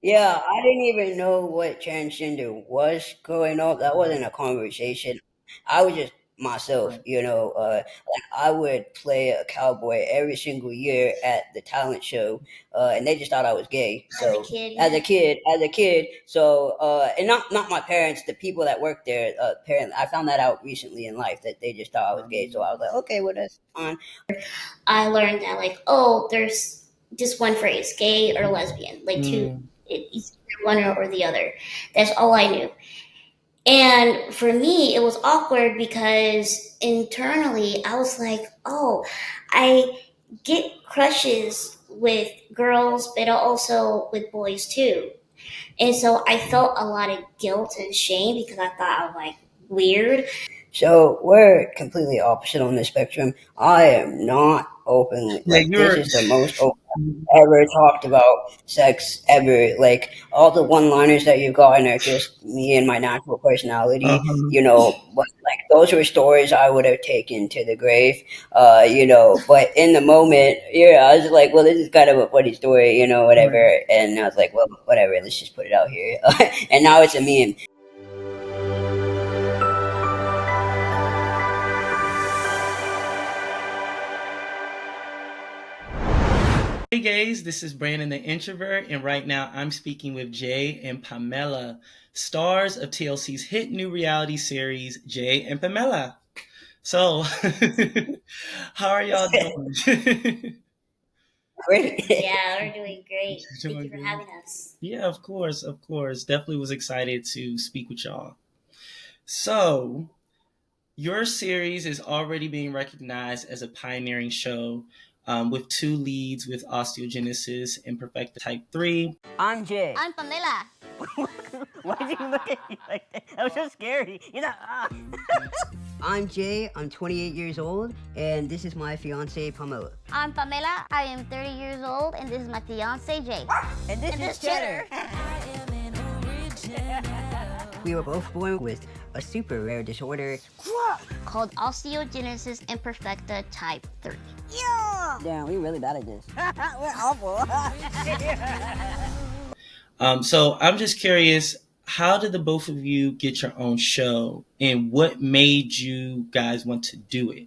Yeah, I didn't even know what transgender was growing up. That wasn't a conversation. I was just myself, like I would play a cowboy every single year at the talent show, and they just thought I was gay. As a So kid, as a yeah. kid, so and not my parents, the people that worked there. Parents, I found that out recently in life that they just thought I was gay. So I was like, okay, well that's fine. I learned that like, oh, there's just one phrase, gay or lesbian, like two. Mm. It's either one or the other. That's all I knew. And for me, it was awkward because internally I was like, oh, I get crushes with girls, but also with boys too. And so I felt a lot of guilt and shame because I thought I was like weird. So we're completely opposite on the spectrum. I am not open. Yeah, Like this you're. is the most open I've ever talked about sex ever. Like all the one-liners that you've gotten are just me and my natural personality. Uh-huh. But like those were stories I would have taken to the grave. But in the moment, yeah, I was like, well, this is kind of a funny story, Right. whatever. And I was like, well, whatever. Let's just put it out here. And now it's a meme. Hey guys, this is Brandon the introvert, and right now I'm speaking with Jay and Pamela, stars of TLC's hit new reality series, Jay and Pamela. So, how are y'all doing? Great. Yeah, we're doing great. Thank you Doing for good. having us. Yeah, of course, of course. Definitely was excited to speak with y'all. So, your series is already being recognized as a pioneering show with two leads with Osteogenesis Imperfecta Type 3. I'm Jay. I'm Pamela. Why did you look at me like that? That was so scary. I'm Jay. I'm 28 years old, and this is my fiance Pamela. I'm Pamela. I am 30 years old, and this is my fiance Jay. And this And is this Cheddar. We were both born with a super rare disorder. Called Osteogenesis Imperfecta Type 3. Damn, we really bad at this. We're awful. So I'm just curious, how did the both of you get your own show, and what made you guys want to do it?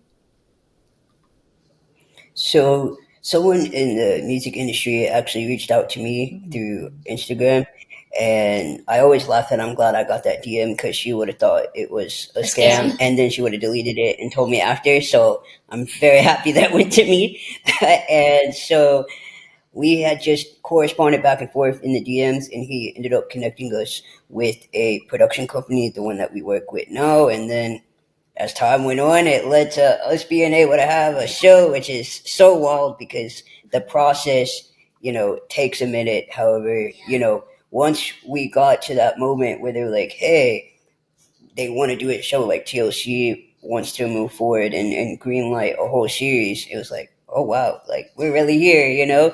So, someone in the music industry actually reached out to me through Instagram, and I always laugh and I'm glad I got that DM because she would have thought it was a A scam, scam. and then she would have deleted it and told me after. So I'm very happy that went to me, and so we had just corresponded back and forth in the DMs, and he ended up connecting us with a production company, the one that we work with now, and then as time went on, it led to us being able to have a show, which is so wild because the process, takes a minute. However, once we got to that moment where they were like, hey, they want to do a show like TLC wants to move forward and greenlight a whole series, it was like, oh wow, like we're really here.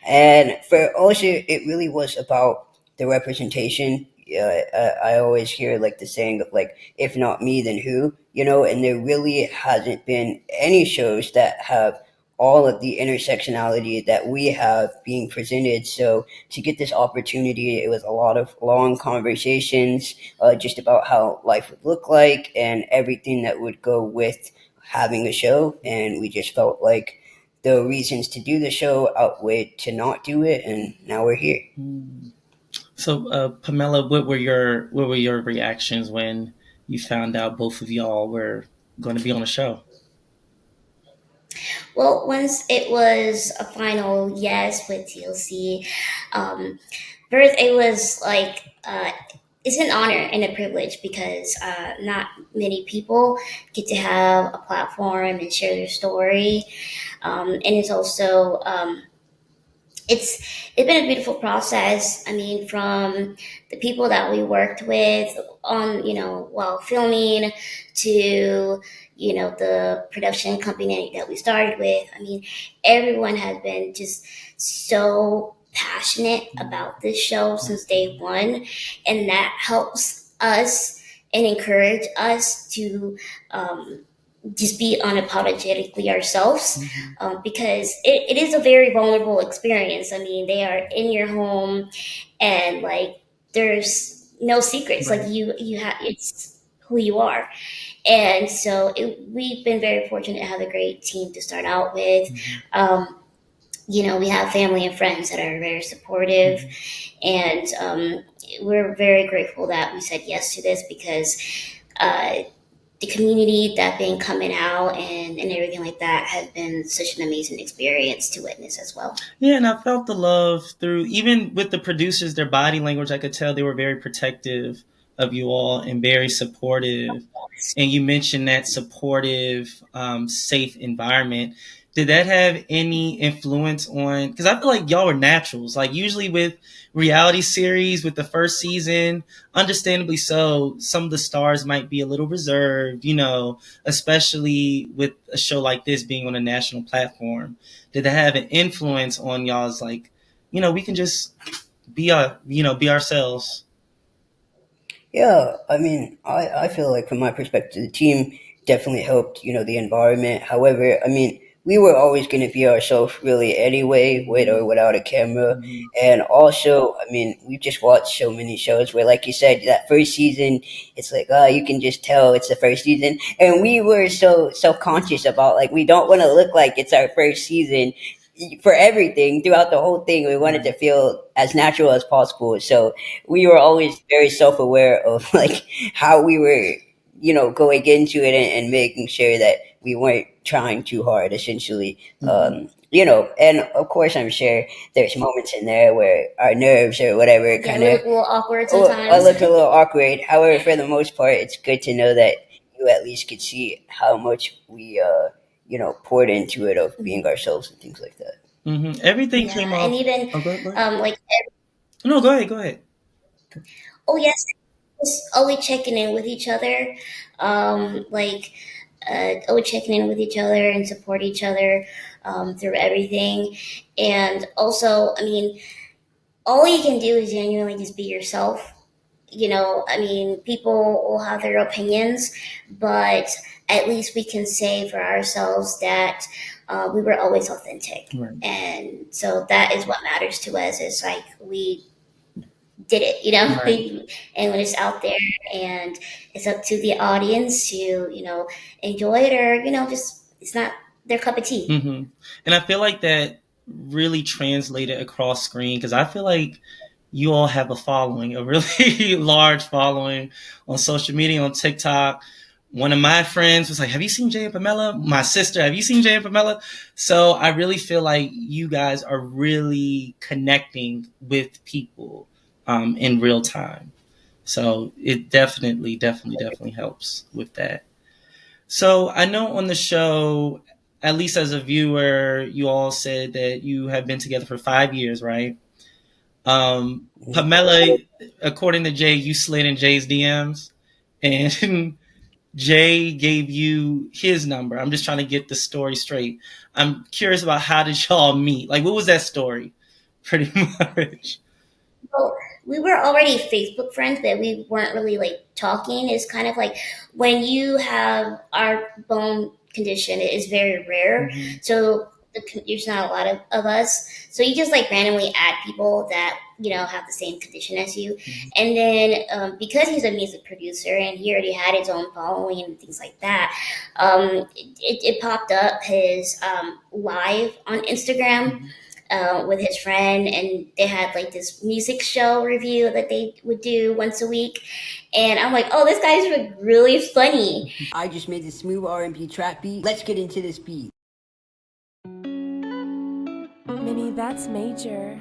And for also, it really was about the representation. I always hear like the saying of like, if not me, then who? And there really hasn't been any shows that have all of the intersectionality that we have being presented. So to get this opportunity, it was a lot of long conversations just about how life would look like and everything that would go with having a show. And we just felt like the reasons to do the show outweighed to not do it, and now we're here. Hmm. So, Pamela, what were your reactions when you found out both of y'all were going to be on the show? Well, once it was a final yes with TLC, first it was like it's an honor and a privilege because not many people get to have a platform and share their story, and it's also it's been a beautiful process. I mean, from the people that we worked with on, while filming to, the production company that we started with. I mean, everyone has been just so passionate about this show since day one. And that helps us and encourage us to, just be unapologetically ourselves, Mm-hmm. because it is a very vulnerable experience. I mean, they are in your home, and like there's no secrets. Like Right. you have, it's who you are. And so we've been very fortunate to have a great team to start out with. Mm-hmm. Um, we have family and friends that are very supportive, Mm-hmm. and we're very grateful that we said yes to this, because uh, the community that been coming out and everything like that has been such an amazing experience to witness as well. Yeah, and I felt the love through, even with the producers, their body language. I could tell they were very protective of you all and very supportive. And you mentioned that supportive, safe environment. Did that have any influence on? Because I feel like y'all were naturals. Like usually with reality series, with the first season, understandably so, some of the stars might be a little reserved, especially with a show like this being on a national platform. Did that have an influence on y'all's, like, we can just be ourselves? Yeah, I mean, I feel like from my perspective, the team definitely helped, the environment. However, I mean, we were always going to be ourselves really anyway, with or without a camera. Mm-hmm. And also, I mean, we've just watched so many shows where, like you said, that first season, it's like, you can just tell it's the first season. And we were so self-conscious about, like, we don't want to look like it's our first season for everything throughout the whole thing. We wanted to Right. feel as natural as possible. So we were always very self-aware of like how we were going into it, and making sure that we weren't trying too hard, essentially. Mm-hmm. And of course, I'm sure there's moments in there where our nerves or whatever Yeah, kind we of look a little awkward sometimes. look a little awkward. However, for the most part, it's good to know that you at least could see how much we poured into it, of being ourselves and things like that. Mm-hmm. Everything came Yeah, and off. even Oh, go ahead. like, No, go ahead. Go ahead. oh yes, just always checking in with each other, like always checking in with each other and support each other through everything. And also, I mean, all you can do is genuinely just be yourself. I mean, people will have their opinions, but at least we can say for ourselves that we were always authentic. Right. And so that is what matters to us. Is like we did it, Right. and when it's out there, and it's up to the audience to, enjoy it, or, just it's not their cup of tea. Mm-hmm. And I feel like that really translated across screen, because I feel like you all have a following, a really large following on social media, on TikTok. One of my friends was like, "Have you seen Jay and Pamela?" My sister, "Have you seen Jay and Pamela?" So I really feel like you guys are really connecting with people in real time. So it definitely helps with that. So I know on the show, at least as a viewer, you all said that you have been together for 5 years, right? Pamela, according to Jay, you slid in Jay's DMs, and Jay gave you his number. I'm just trying to get the story straight. I'm curious about, how did y'all meet? Like, what was that story? Pretty much. Well, we were already Facebook friends, but we weren't really like talking. It's kind of like when you have our bone condition, it is very rare. Mm-hmm. So there's not a lot of us. So you just like randomly add people that, have the same condition as you. Mm-hmm. And then because he's a music producer and he already had his own following and things like that, it popped up his live on Instagram Mm-hmm. with his friend, and they had like this music show review that they would do once a week. And I'm like, oh, this guy's really funny. I just made this smooth R&B trap beat. Let's get into this beat. Minnie, that's major.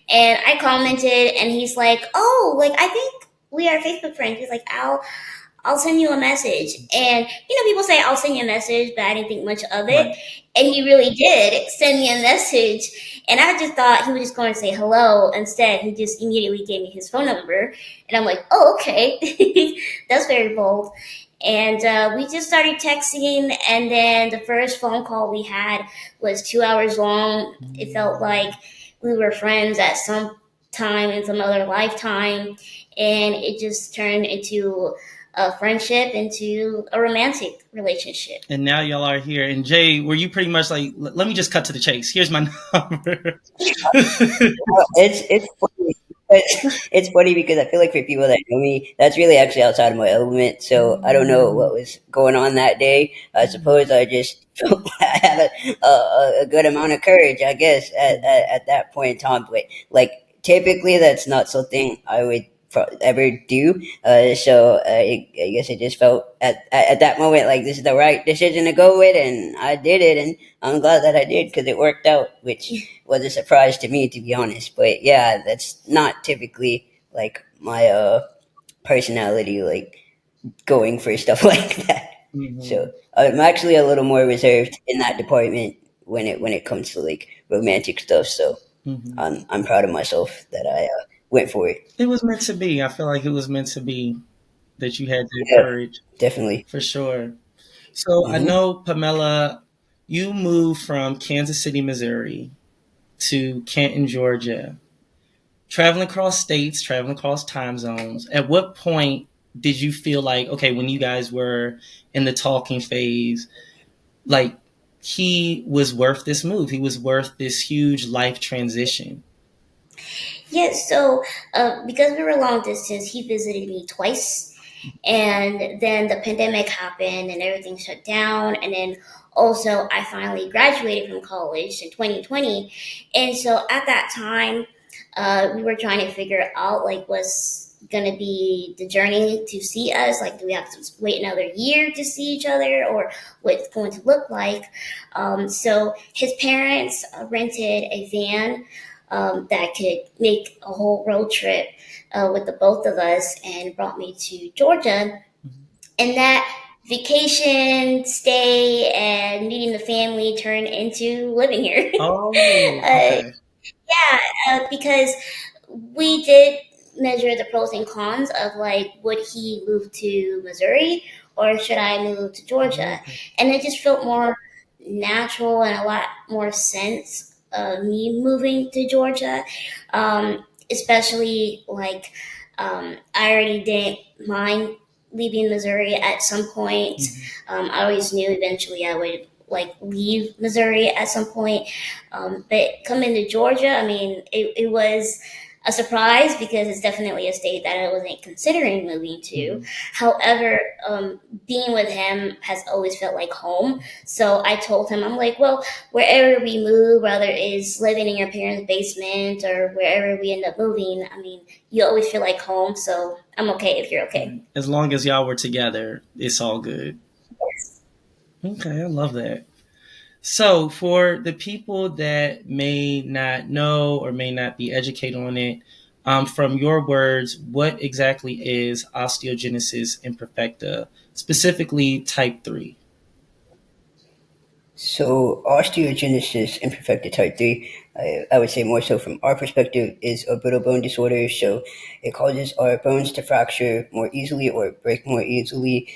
And I commented, and he's like, oh, like I think we are Facebook friends. He's like, I'll send you a message. And people say I'll send you a message, but I didn't think much of it. Right. And he really did send me a message. And I just thought he was just going to say hello. Instead, he just immediately gave me his phone number. And I'm like, oh, okay. That's very bold. And we just started texting. And then the first phone call we had was 2 hours long. It felt like we were friends at some time in some other lifetime, and it just turned into a friendship, into a romantic relationship. And now y'all are here. And Jay, were you pretty much like, let me just cut to the chase. Here's my number. Well, it's funny. It's funny because I feel like for people that know me, that's really actually outside of my element. So I don't know what was going on that day. I suppose I just felt I had a good amount of courage, I guess, at that point in time. But like typically, that's not something I would ever do. I guess it just felt at that moment like this is the right decision to go with, and I did it, and I'm glad that I did because it worked out, which was a surprise to me, to be honest. But yeah, that's not typically like my personality, like going for stuff like that. So Mhm. I'm actually a little more reserved in that department when it comes to like romantic stuff. So Mhm. I'm proud of myself that I went for it. It was meant to be. I feel like it was meant to be that you had the Yeah, courage definitely. for sure. So I Hmm. know, Pamela, you moved from Kansas City, Missouri to Canton, Georgia, traveling across states, traveling across time zones. At what point did you feel like, okay, when you guys were in the talking phase, like he was worth this move? He was worth this huge life transition. Yes, so because we were long distance, he visited me twice. And then the pandemic happened and everything shut down. And then also, I finally graduated from college in 2020. And so at that time, we were trying to figure out like what's going to be the journey to see us. Like, do we have to wait another year to see each other, or what's going to look like? So his parents rented a van that could make a whole road trip with the both of us, and brought me to Georgia. And that vacation, stay, and meeting the family turned into living here. Oh, uh, okay. because we did measure the pros and cons of like, would he move to Missouri or should I move to Georgia? Okay. And it just felt more natural and a lot more sense of me moving to Georgia, especially like I already didn't mind leaving Missouri at some point. Mhm. I always knew eventually I would like leave Missouri at some point. But coming to Georgia, I mean, it was a surprise because it's definitely a state that I wasn't considering moving to. Mhm. However, being with him has always felt like home. So I told him, I'm like, well, wherever we move, whether it's living in your parents' basement or wherever we end up moving, I mean, you always feel like home. So I'm okay if you're okay. Right. As long as y'all were together, it's all good. Okay, I love that. So, for the people that may not know or may not be educated on it, from your words, what exactly is osteogenesis imperfecta, specifically type 3? So osteogenesis imperfecta type 3, I would say more so from our perspective, is a brittle bone disorder. So it causes our bones to fracture more easily or break more easily.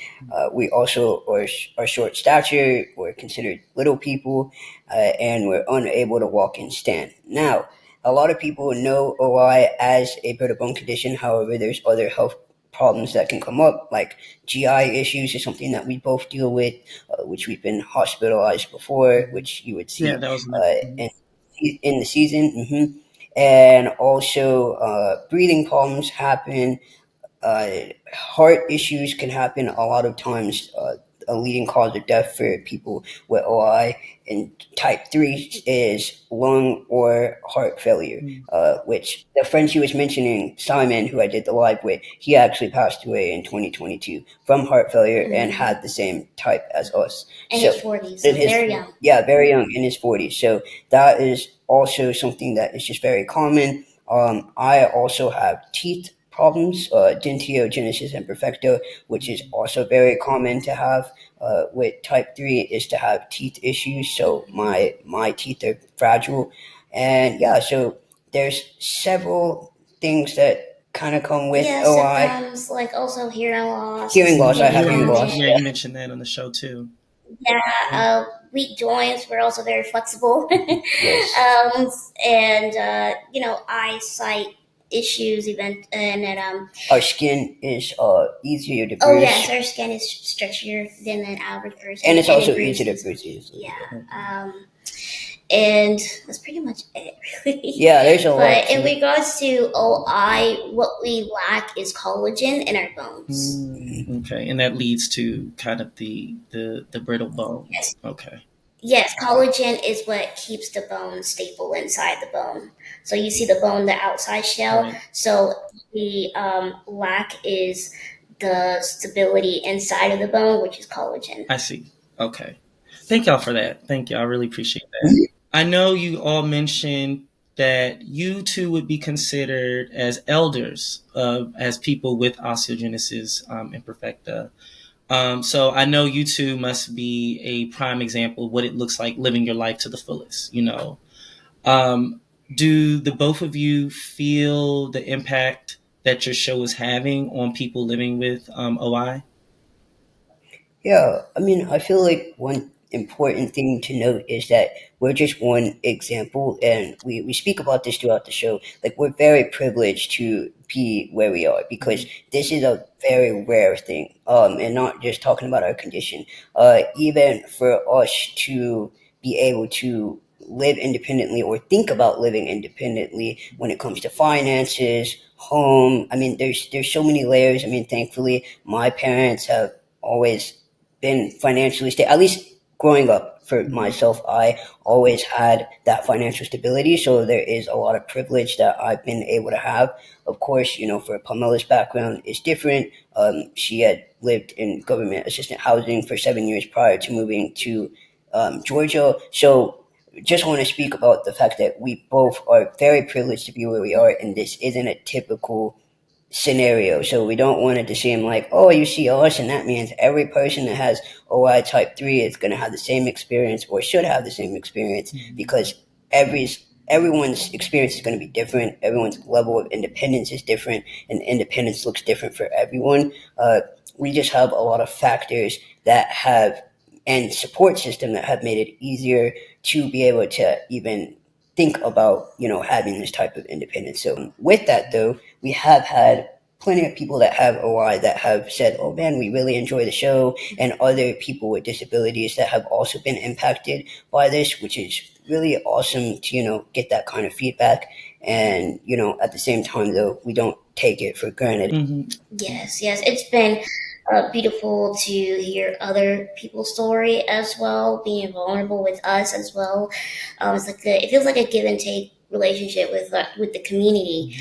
We also are short stature, we're considered little people, and we're unable to walk and stand. Now, a lot of people know OI as a brittle bone condition. However, there's other health problems that can come up, like GI issues is something that we both deal with, which we've been hospitalized before, which you would Yeah, see that was in the season. And also, breathing problems happen. Heart issues can happen a lot of times. A leading cause of death for people with OI. And type 3 is lung or heart failure, which the friend she was mentioning, Simon, who I did the live with, he actually passed away in 2022 from heart failure and Mhm. had the same type as us. In So his 40s, in so his, very young. yeah, very young, in his 40s. So that is also something that is just very common. I also have teeth problems, dentiogenesis imperfecta, which is also very common to have with type 3, is to have teeth issues. So my teeth are fragile. And yeah, so there's several things that kind of come with Yeah, OI. symptoms like also hearing loss, Hearing loss, I have hearing impairment. loss. yeah, you mentioned that on the show too. Yeah, weak joints. We're also very flexible, Yes. and eyesight issues. Even and then Our skin is easier to oh yes, bruise, our skin is stretchier than an average person, and it's and it also easier to bruises. bruise easily. Yeah, Yeah. and that's pretty much it, really. Yeah, there's a lot But in to. regards to OI, what we lack is collagen in our bones. Okay, and that leads to kind of the brittle bone. Yes. Okay, Yes, collagen is what keeps the bone stable inside the bone. So you see the bone, the outside shell. right. So the lack is the stability inside of the bone, which is collagen. I see. Okay, thank y'all for that. Thank you. I really appreciate that. I know you all mentioned that you two would be considered as elders as people with osteogenesis imperfecta. So I know you two must be a prime example of what it looks like living your life to the fullest. Um, do the both of you feel the impact that your show is having on people living with OI? Yeah, I mean, I feel like one important thing to note is that we're just one example, and we speak about this throughout the show. Like, we're very privileged to be where we are because this is a very rare thing, and not just talking about our condition. Even for us to be able to live independently or think about living independently when it comes to finances, home. I mean, there's so many layers. I mean, thankfully, my parents have always been financially stable. At least growing up for myself, I always had that financial stability. So there is a lot of privilege that I've been able to have. Of course, for Pamela's background, it's different. She had lived in government assistant housing for 7 years prior to moving to Georgia. So just want to speak about the fact that we both are very privileged to be where we are, and this isn't a typical scenario. So we don't want it to seem like, oh, you see us, and that means every person that has OI type 3 is going to have the same experience or should have the same experience because every everyone's experience is going to be different. Everyone's level of independence is different, and independence looks different for everyone. We just have a lot of factors that have and support system that have made it easier to be able to even think about having this type of independence. So with that though, we have had plenty of people that have OI that have said, "Oh man, we really enjoy the show," and other people with disabilities that have also been impacted by this, which is really awesome to get that kind of feedback. And at the same time, though, we don't take it for granted. Mm-hmm. Yes, yes, it's been beautiful to hear other people's story as well, being vulnerable with us as well. It feels like a give and take relationship with the community.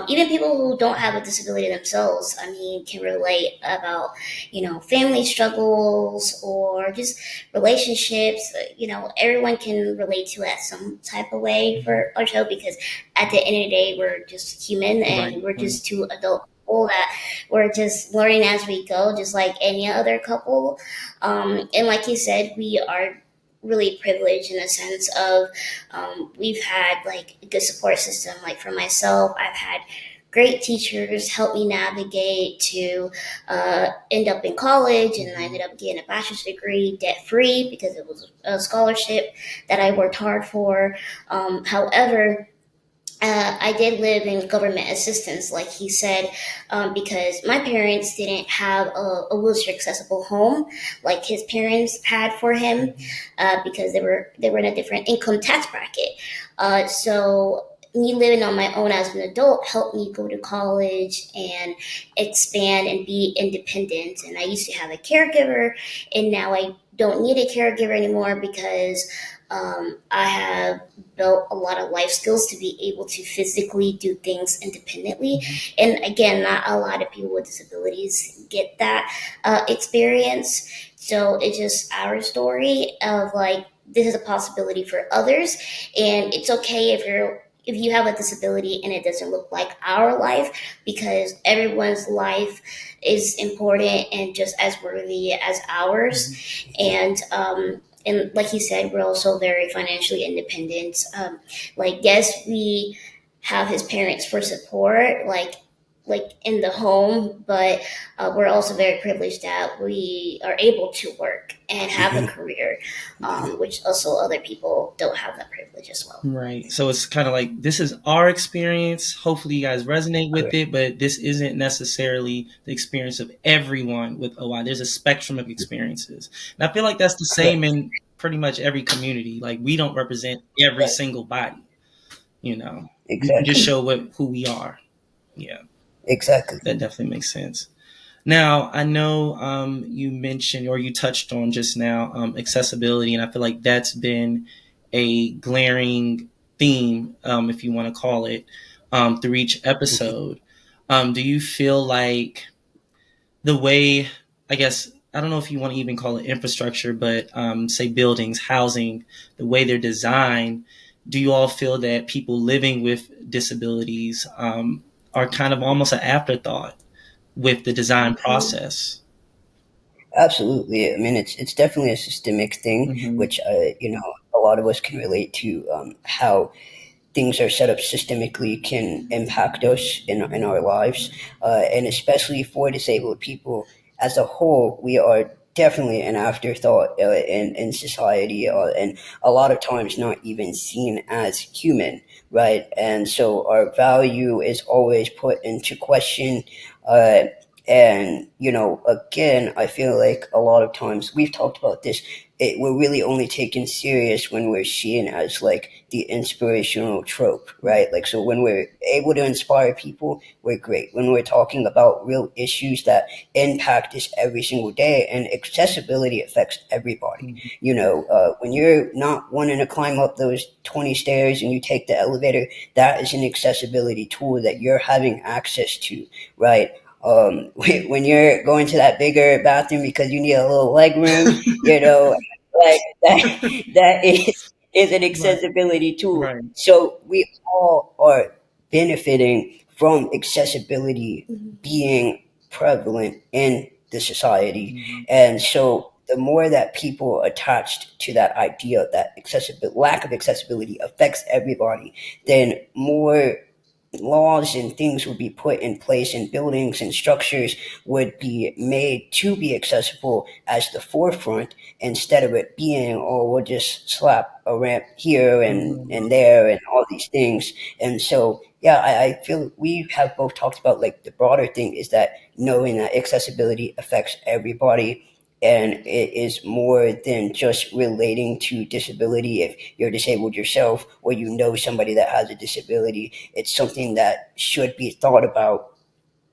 Even people who don't have a disability themselves, I mean, can relate about family struggles or just relationships. Everyone can relate to it some type of way for our show because at the end of the day, we're just human and Right, we're right. just two adult people that we're just learning as we go, just like any other couple. And like you said, we are really privileged in the sense of we've had like a good support system. Like for myself, I've had great teachers help me navigate to end up in college, and I ended up getting a bachelor's degree debt free because it was a scholarship that I worked hard for. However, I did live in government assistance, like he said, because my parents didn't have a wheelchair accessible home like his parents had for him, because they were in a different income tax bracket. So me living on my own as an adult helped me go to college and expand and be independent. And I used to have a caregiver, and now I don't need a caregiver anymore because I have built a lot of life skills to be able to physically do things independently. And again, not a lot of people with disabilities get that experience. So it's just our story of like, this is a possibility for others. And it's okay if you have a disability and it doesn't look like our life, because everyone's life is important and just as worthy as ours. And like he said, we're also very financially independent. Like, yes, we have his parents for support. Like, like in the home, but we're also very privileged that we are able to work and have a Hmm. career, which also other people don't have that privilege as well. Right. So it's kind of like this is our experience. Hopefully, you guys resonate with Correct. it, but this isn't necessarily the experience of everyone with OI. There's a spectrum of experiences. And I feel like that's the same Correct. in pretty much every community. Like, we don't represent every Right. single body, you know. We can just Exactly. show who we are. Yeah, Exactly. that definitely makes sense. Now, I know you mentioned or you touched on just now accessibility, and I feel like that's been a glaring theme, if you want to call it, through each Hmm. episode. Do you feel like the way, I guess, I don't know if you want to even call it infrastructure, but say buildings, housing, the way they're designed, do you all feel that people living with disabilities are kind of almost an afterthought with the design Mm-hmm. process? Absolutely. I mean, it's definitely a systemic thing, Mm-hmm. which a lot of us can relate to, how things are set up systemically can impact us in our lives, and especially for disabled people as a whole, we are definitely an afterthought in society, and a lot of times not even seen as human, right? And so our value is always put into question. Uh, and again, I feel like a lot of times we've talked about this. We're really only taken serious when we're seen as like the inspirational trope, right? Like, so when we're able to inspire people, we're great. When we're talking about real issues that impact us every single day, and accessibility affects everybody. When you're not wanting to climb up those 20 stairs and you take the elevator, that is an accessibility tool that you're having access to, right? When you're going to that bigger bathroom because you need a little leg room, like that is an Right, accessibility tool. right. So we all are benefiting from accessibility Mm-hmm. being prevalent in the society. Mm-hmm. And so the more that people attached to that idea that lack of accessibility affects everybody, then more laws and things would be put in place, and buildings and structures would be made to be accessible as the forefront, instead of it being, oh, we'll just slap a ramp here Mm-hmm. and there and all these things. And so yeah, I feel we have both talked about like the broader thing is that knowing that accessibility affects everybody, and it is more than just relating to disability. If you're disabled yourself or you know somebody that has a disability, it's something that should be thought about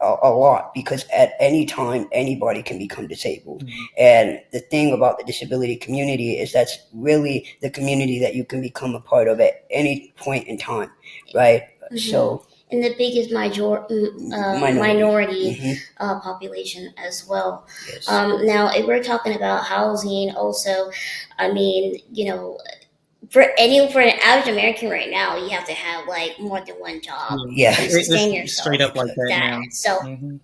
a lot, because at any time anybody can become disabled. Mm-hmm. And the thing about the disability community is that's really the community that you can become a part of at any point in time, right? Mm-hmm. So And the biggest minority. minority Hmm. population as well. Yes. Now, if we're talking about housing, also, I mean, for an average American right now, you have to have like more than one job Yeah, Yeah. to sustain it's straight yourself. up like that Exactly. That now. so Mm-hmm.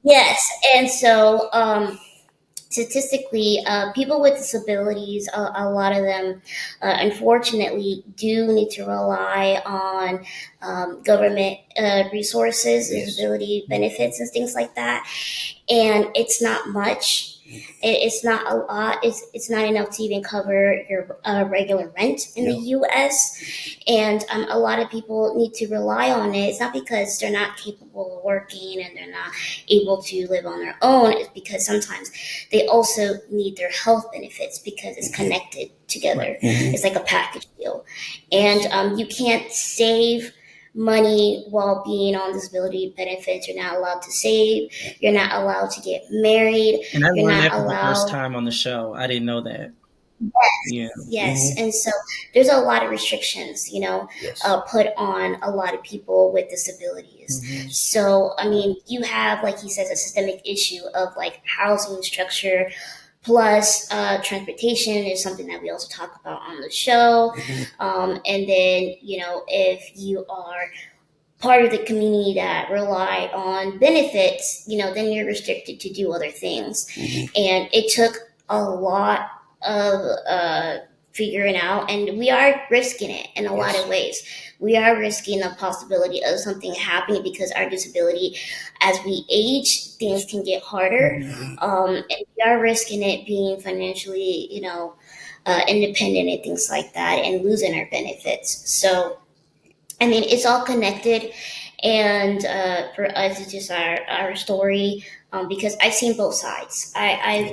yes, and so statistically, people with disabilities, a lot of them, unfortunately, do need to rely on government resources, Yes. disability benefits, and things like that. And it's not much. It's not a lot. It's not enough to even cover your regular rent in the No. U.S. And a lot of people need to rely on it. It's not because they're not capable of working and they're not able to live on their own. It's because sometimes they also need their health benefits because it's connected Right. together. Hmm. It's like a package deal, and you can't save money while being on disability benefits. You're not allowed to save. You're not allowed to get married. And I You're learned not that for the first allowed. time on the show. I didn't know that. Yeah. Yes, Hmm. and so there's a lot of restrictions, Yes. put on a lot of people with disabilities. Mm-hmm. So, I mean, you have, like he says, a systemic issue of like housing structure, plus transportation is something that we also talk about on the show. Hmm. And then, if you are part of the community that rely on benefits, then you're restricted to do other things. Hmm. And it took a lot of figuring out, and we are risking it in a lot Yes. of ways. We are risking the possibility of something happening because our disability, as we age, things can get harder, and we are risking it being financially, independent and things like that, and losing our benefits. So I mean, it's all connected, and for us, it's just our story, because I've seen both sides. I've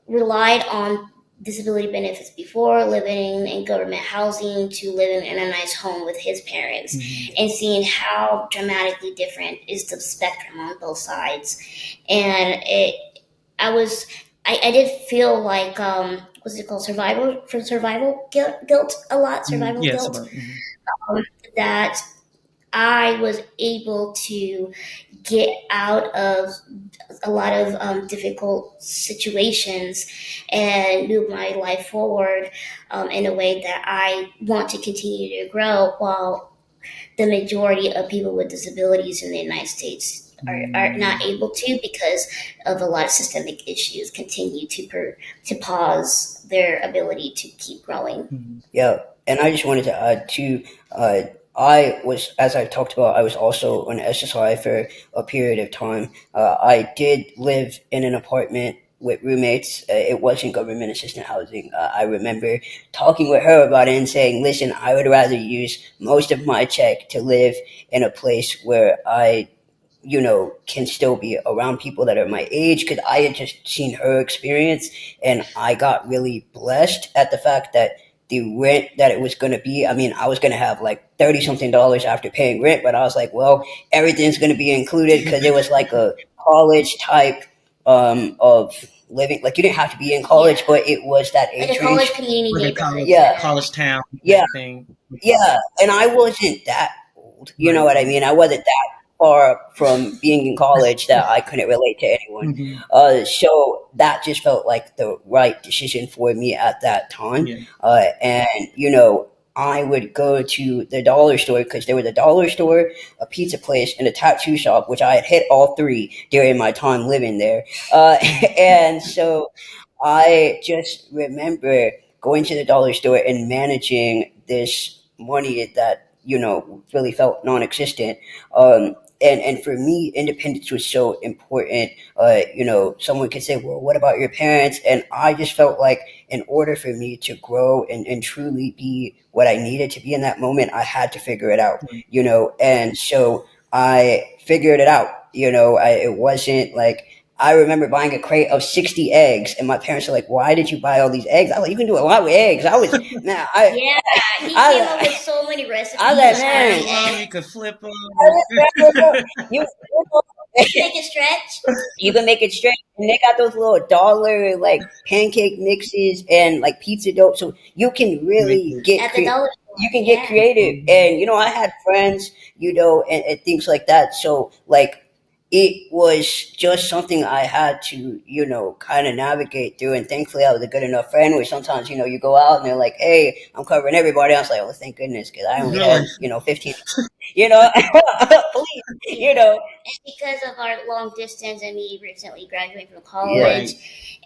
relied on disability benefits before, living in government housing to living in a nice home with his parents, and seeing how dramatically different is the spectrum on both sides. And I did feel like, what's it called, survival guilt a lot, survival Yes, guilt, about. that I was able to get out of a lot of difficult situations and move my life forward, in a way that I want to continue to grow, while the majority of people with disabilities in the United States are not able to, because of a lot of systemic issues continue to pause their ability to keep growing. Yeah, and I just wanted to add too. Uh, I was, as I talked about, I was also on SSI for a period of time. I did live in an apartment with roommates. It wasn't government assisted housing. I remember talking with her about it and saying, "Listen, I would rather use most of my check to live in a place where I, can still be around people that are my age," because I had just seen her experience, and I got really blessed at the fact that the rent that it was going to be. I mean, I was going to have like 30 something dollars after paying rent, but I was like, well, everything's going to be included because it was like a college type of living. Like, you didn't have to be in college, Yeah, but it was that like age a college range. community Like a neighborhood. Yeah, Yeah, college town yeah, type thing. yeah. And I wasn't that old. You know Right. what I mean? I wasn't that far from being in college that I couldn't relate to anyone. So that just felt like the right decision for me at that time. Yeah. And, I would go to the dollar store because there was a dollar store, a pizza place, and a tattoo shop, which I had hit all three during my time living there. And so I just remember going to the dollar store and managing this money that really felt non-existent. And for me, independence was so important. Someone could say, "Well, what about your parents?" And I just felt like, in order for me to grow and truly be what I needed to be in that moment, I had to figure it out. And so I figured it out. It wasn't like, I remember buying a crate of 60 eggs, and my parents were like, "Why did you buy all these eggs?" I was like, "You can do a lot with eggs." I was, man, yeah. He came up with I, so many I was You recipes could like, on how to scramble man, make them. eggs. You could flip them. you, Make it stretch you can make it straight. And they got those little dollar like pancake mixes and like pizza dough, so you can Make really it. at the dollar store. you can get Yeah, creative. And I had friends, and things like that. So like, it was just something I had to, kind of navigate through. And thankfully, I was a good enough friend where sometimes, you go out and they're like, "Hey, I'm covering everybody else." Like, "Oh, thank goodness," because I only You're like, had, 15, you know, please, yeah. And because of our long distance and me recently graduating from yeah, right. college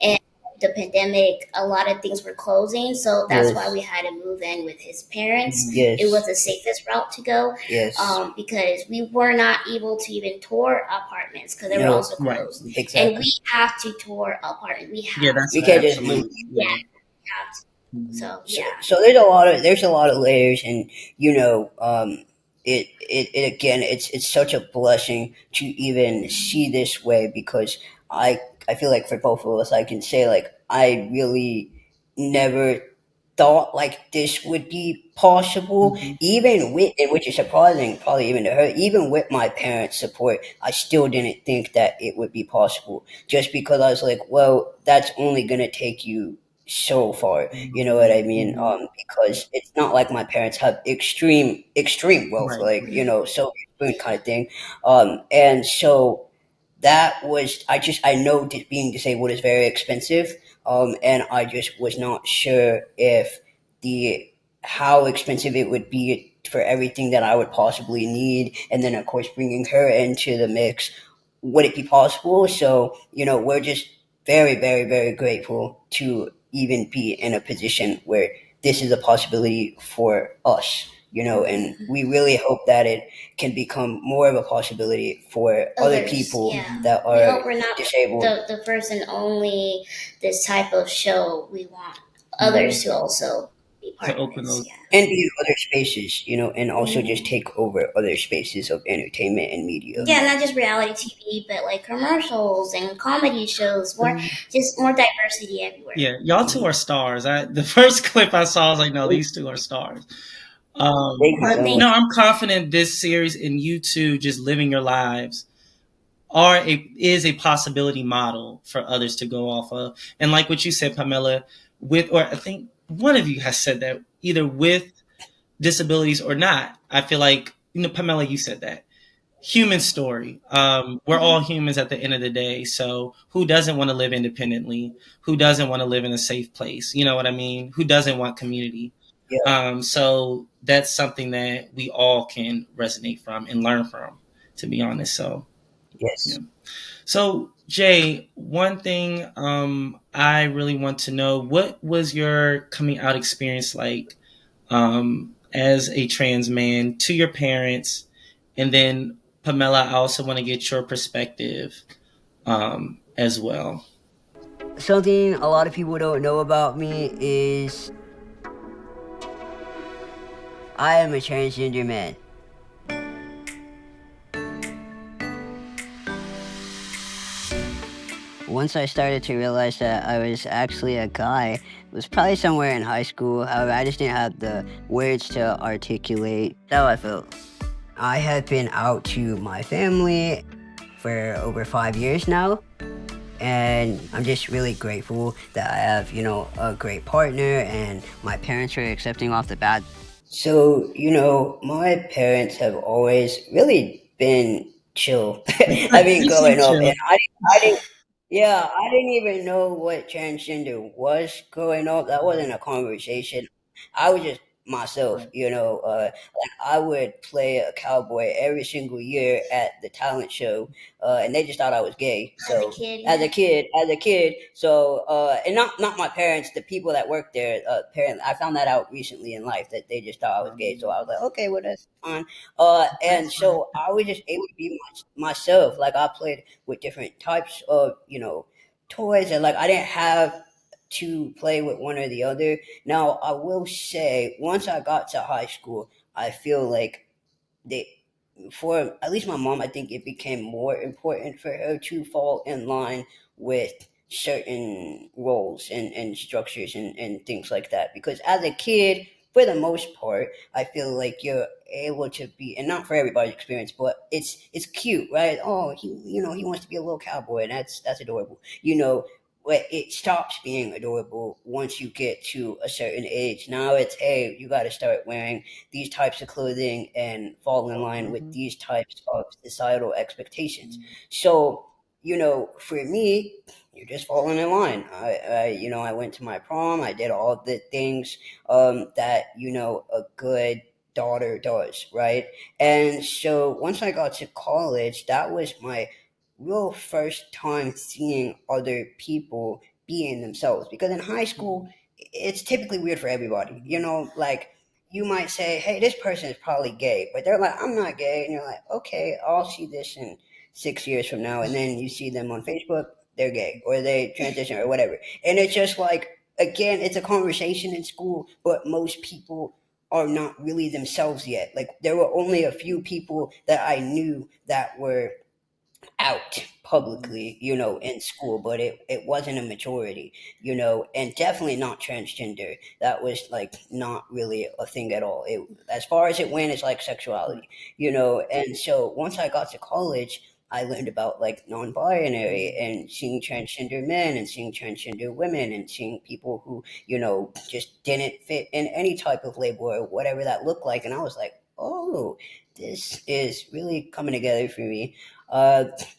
and the pandemic, a lot of things were closing. So that's why yes, we had to move in with his parents. It was yes, the safest route to go, yes, because we were not able to even tour apartments because they were no, also Right. closed. And exactly. we have to tour apartments. We Yeah, have that's We to. can't just move. absolutely. Yeah, Yeah. we have to. Mhm. So, So, yeah. so there's a lot of layers, and it again, it's such a blessing to even see this way, because I feel like for both of us, I can say, like, I really never thought like this would be possible, Mhm. even with, and which is surprising probably even to her, even with my parents' support. I still didn't think that it would be possible, just because I was like, well, that's only gonna take you so far. You know what I mean? Mhm. Because it's not like my parents have extreme wealth, Right. like, so spoon kind of thing. And so that was, I know being disabled is very expensive. And I just was not sure if the how expensive it would be for everything that I would possibly need, and then of course bringing her into the mix, would it be possible? So we're just very, very, very grateful to even be in a position where this is a possibility for us, and we really hope that it can become more of a possibility for other Others, people yeah. that We are hope we're not disabled. the first and only this type of show. We want Mhm. others to also be To part of open this, those. yeah. And be in other spaces, and also just Mhm. take over other spaces of entertainment and media. Yeah, not just reality TV, but like commercials and comedy shows. More, Mhm. just more diversity everywhere. Yeah, y'all two are stars. The first clip I saw, I was like, no, Thank these two are stars. thank you Well, so But much. no, thank I'm confident this series and you two just living your lives is a possibility model for others to go off of. And like what you said, Pamela, or I think one of you has said that either with disabilities or not. I feel like, Pamela, you said that. Human story. We're all you. humans at the end of the day. So who doesn't want to live independently? Who doesn't want to live in a safe place? You know what I mean? Who doesn't want community? Yeah. So that's something that we all can resonate from and learn from, to be honest. So, yeah. Yes. So, Jay, one thing I really want to know, what was your coming out experience like as a trans man to your parents? And then, Pamela, I also want to get your perspective as well. Something a lot of people don't know about me is I am a transgender man. Once I started to realize that I was actually a guy, it was probably somewhere in high school. However, I just didn't have the words to articulate how I felt. I have been out to my family for over 5 years now, and I'm just really grateful that I have, a great partner, and my parents are accepting off the bat. So, my parents have always really been chill. I mean, You seem growing up, and chill. I didn't, yeah, I didn't even know what transgender was growing up. That wasn't a conversation. I was just myself, like I would play a cowboy every single year at the talent show, and they just thought I was gay. As a So kid, as yeah. a kid, so and not my parents, the people that worked there. Apparently, I found that out recently in life that they just thought I was gay. So I was like, okay, well that's fine. And so I was just able to be myself. Like I played with different types of toys, and like I didn't have to play with one or the other. Now I will say, once I got to high school, I feel like they for at least my mom, I think it became more important for her to fall in line with certain roles and structures and things like that. Because as a kid, for the most part, I feel like you're able to be, and not for everybody's experience, but it's cute, right? Oh, he wants to be a little cowboy, and that's adorable, but it stops being adorable once you get to a certain age. Now it's, hey, you got to start wearing these types of clothing and fall in line with these types of societal expectations. So, for me, you're just falling in line. I went to my prom. I did all the things that a good daughter does, right? And so once I got to college, that was my real first time seeing other people being themselves. Because in high school, it's typically weird for everybody. Like you might say, hey, this person is probably gay, but they're like, I'm not gay. And you're like, okay, I'll see this in 6 years from now. And then you see them on Facebook, they're gay or they transition or whatever. And it's just like, again, it's a conversation in school, but most people are not really themselves yet. Like there were only a few people that I knew that were out publicly, in school, but it wasn't a majority, and definitely not transgender. That was like not really a thing at all. It, as far as it went, it's like sexuality, and so once I got to college, I learned about like non-binary and seeing transgender men and seeing transgender women and seeing people who, just didn't fit in any type of label or whatever that looked like. And I was like, oh, this is really coming together for me.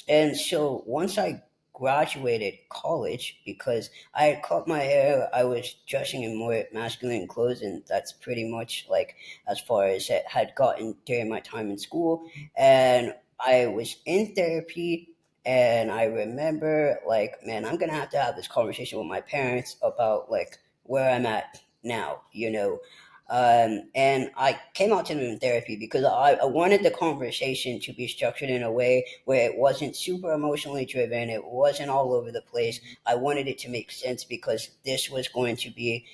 And so once I graduated college, because I had cut my hair, I was dressing in more masculine clothes, and that's pretty much like as far as it had gotten during my time in school. And I was in therapy, And I remember, like, man, I'm gonna have to have this conversation with my parents about like where I'm at now, you know. And I came out to them in therapy because I wanted the conversation to be structured in a way where it wasn't super emotionally driven, it wasn't all over the place. I wanted it to make sense because this was going to be,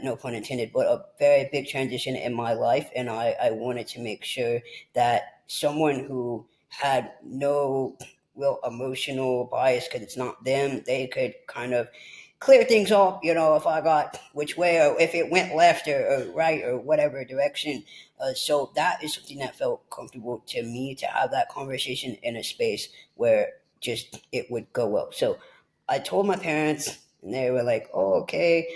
no pun intended, but a very big transition in my life. And I wanted to make sure that someone who had no real emotional bias because it's not them, they could kind of clear things up, you know, if I got which way or if it went left or right or whatever direction. So that is something that felt comfortable to me to have that conversation in a space where just it would go well. So I told my parents, and they were like, "Oh, okay,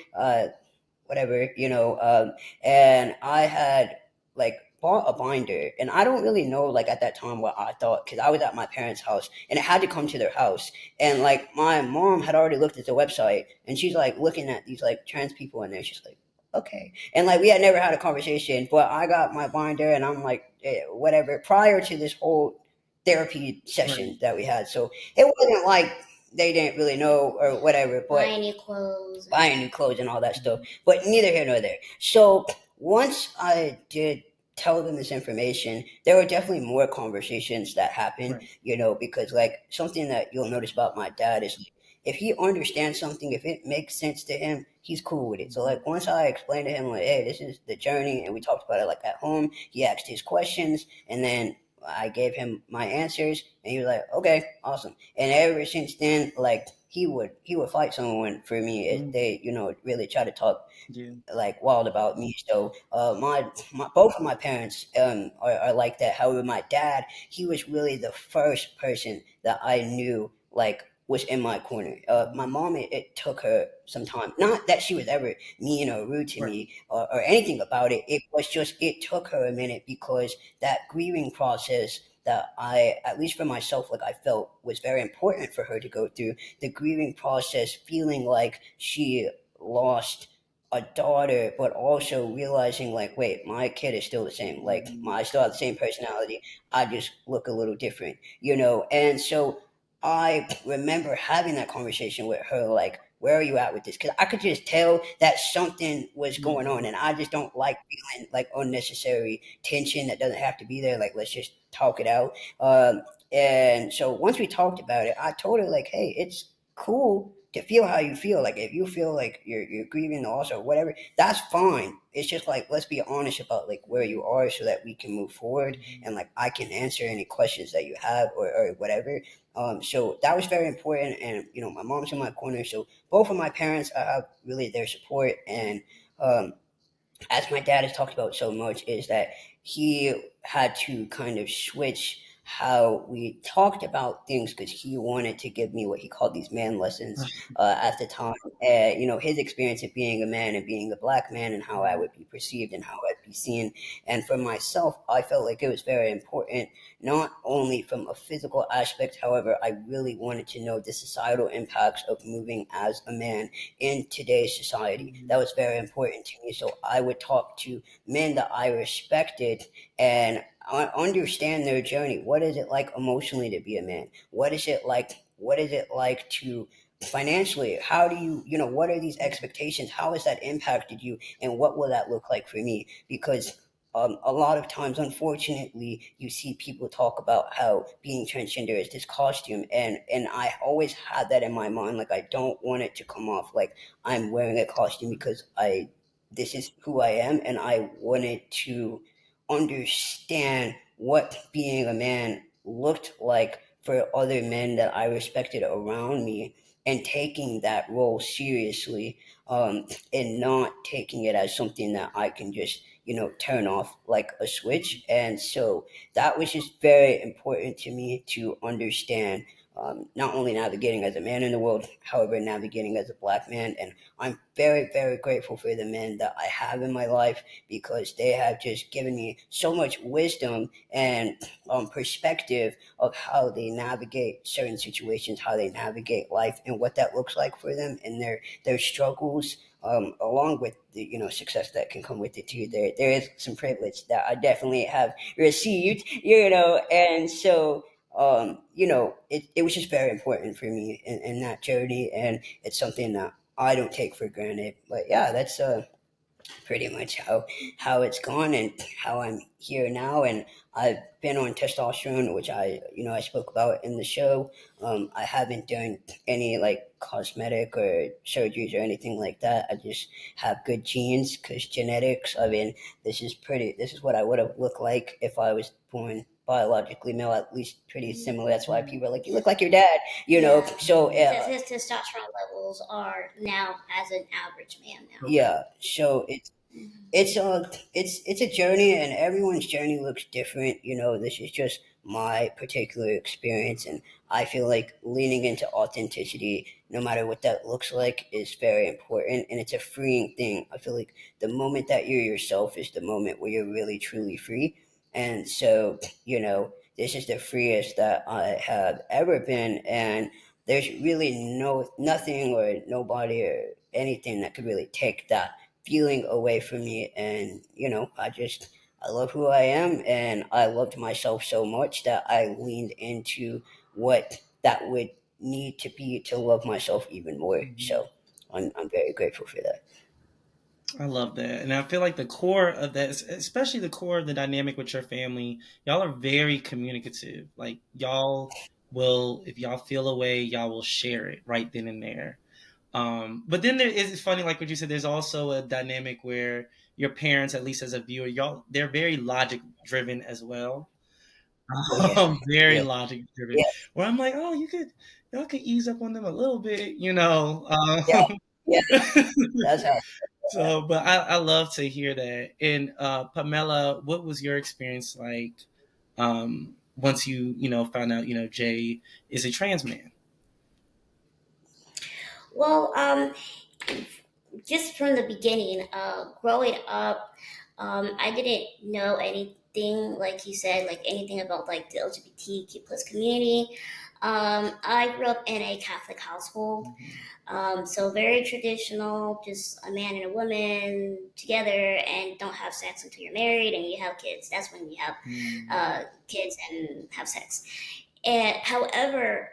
whatever, you know." And I had like bought a binder, and I don't really know like at that time what I thought because I was at my parents' house, and it had to come to their house. And like my mom had already looked at the website, and she's like looking at these like trans people in there. She's like, okay, and like we had never had a conversation, but I got my binder, and I'm like, whatever. Prior to this whole therapy Right. session that we had, so it wasn't like they didn't really know or whatever, but Buying new clothes. buying new clothes and all that stuff. But neither here nor there. So once I did tell them this information, there were definitely more conversations that happened, Right. you know, because like something that you'll notice about my dad is if he understands something, if it makes sense to him, he's cool with it. So like once I explained to him like, hey, this is the journey, and we talked about it like at home, he asked his questions, and then I gave him my answers, and he was like, okay, awesome. And ever since then, like he would fight someone for me if Mm. they, you know, really try to talk Yeah. like wild about me. So my both of my parents are like that. However, my dad, he was really the first person that I knew like was in my corner. My mom, it took her some time. Not that she was ever mean or rude to Right. me or anything about it. It was just it took her a minute because that grieving process that I, at least for myself, like I felt was very important for her to go through, the grieving process, feeling like she lost a daughter, but also realizing like, wait, my kid is still the same. Like, I still have the same personality. I just look a little different, you know. And so I remember having that conversation with her, like, where are you at with this? Because I could just tell that something was Yeah. going on, and I just don't like feeling like unnecessary tension that doesn't have to be there. Like, let's just talk it out. And so once we talked about it, I told her like, hey, it's cool to feel how you feel. Like if you feel like you're grieving the loss or whatever, that's fine. It's just like let's be honest about like where you are so that we can move forward and like I can answer any questions that you have or whatever. So that was very important, and you know my mom's in my corner, so both of my parents I have really their support. And um, as my dad has talked about so much, is that he had to kind of switch how we talked about things because he wanted to give me what he called these man lessons at the time. You know, his experience of being a man and being a black man and how I would be perceived and how I'd be seen. And for myself, I felt like it was very important, not only from a physical aspect, however, I really wanted to know the societal impacts of moving as a man in today's society. That was very important to me. So I would talk to men that I respected and understand their journey. What is it like emotionally to be a man? What is it like? What is it like to financially? How do you, you know, what are these expectations? How has that impacted you? And what will that look like for me? Because a lot of times, unfortunately, you see people talk about how being transgender is this costume, and I always had that in my mind. Like I don't want it to come off like I'm wearing a costume because I this is who I am, and I wanted to understand what being a man looked like for other men that I respected around me, and taking that role seriously, and not taking it as something that I can just, you know, turn off like a switch. And so that was just very important to me to understand, not only navigating as a man in the world, however, navigating as a black man. And I'm very, very grateful for the men that I have in my life because they have just given me so much wisdom and perspective of how they navigate certain situations, how they navigate life, and what that looks like for them and their struggles, along with the, you know, success that can come with it too. There is some privilege that I definitely have received, you know. And so it was just very important for me in that journey, and it's something that I don't take for granted. But yeah, that's pretty much how it's gone and how I'm here now. And I've been on testosterone, which I spoke about in the show. I haven't done any like cosmetic or surgeries or anything like that. I just have good genes because genetics. I mean, this is what I would have looked like if I was born biologically male, at least pretty similar. That's why people are like, you look like your dad, Yeah, So his testosterone levels are now as an average man now. yeah, so it's a journey, and everyone's journey looks different. This is just my particular experience, and I feel like leaning into authenticity, no matter what that looks like, is very important, and it's a freeing thing. I feel like the moment that you're yourself is the moment where you're really truly free. And so, this is the freest that I have ever been, and there's really nothing or nobody or anything that could really take that feeling away from me. And I love who I am, and I loved myself so much that I leaned into what that would need to be to love myself even more. So I'm very grateful for that. I love that. And I feel like the core of that, especially the core of the dynamic with your family, y'all are very communicative. Like, y'all will, if y'all feel a way, y'all will share it right then and there. But then there is, it's funny, like what you said, there's also a dynamic where your parents, at least as a viewer, y'all, they're very logic driven as well. Oh yeah, Very yeah, logic driven. yeah, Where I'm like, oh, y'all could ease up on them a little bit, yeah, yeah. That's how. So, but I love to hear that. And Pamela, what was your experience like once you found out Jay is a trans man? Well, just from the beginning, growing up, I didn't know anything, like you said, like anything about like the LGBTQ plus community. I grew up in a Catholic household, Mhm. so very traditional, just a man and a woman together and don't have sex until you're married and you have kids. That's when you have Mm. kids and have sex. And however,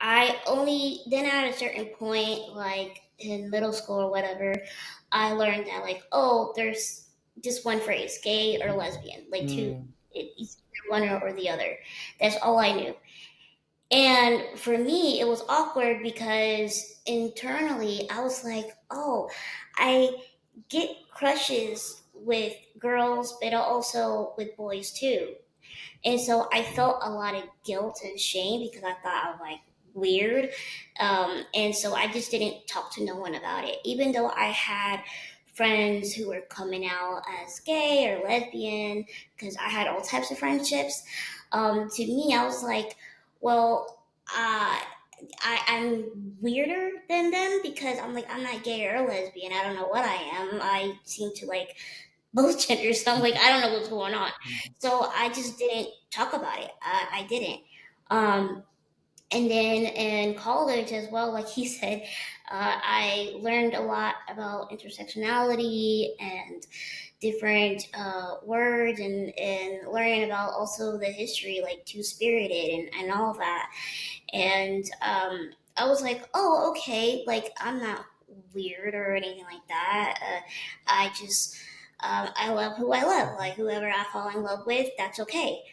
I only then at a certain point, like in middle school or whatever, I learned that like, oh, there's just one phrase, gay or lesbian, like two, Mm. it's either one or the other. That's all I knew. And for me, it was awkward because internally I was like, oh, I get crushes with girls, but also with boys too. And so I felt a lot of guilt and shame because I thought I was like weird. And so I just didn't talk to no one about it. Even though I had friends who were coming out as gay or lesbian, because I had all types of friendships, to me, I was like, well, I'm weirder than them because I'm like, I'm not gay or lesbian. I don't know what I am. I seem to like both genders. So I'm like, I don't know what's going on. So I just didn't talk about it. I didn't. Um, and then in college as well, like he said, I learned a lot about intersectionality and different words and learning about also the history, like Two Spirited and all of that. And I was like, oh, okay, like I'm not weird or anything like that. I just, I love who I love. Like whoever I fall in love with, that's okay.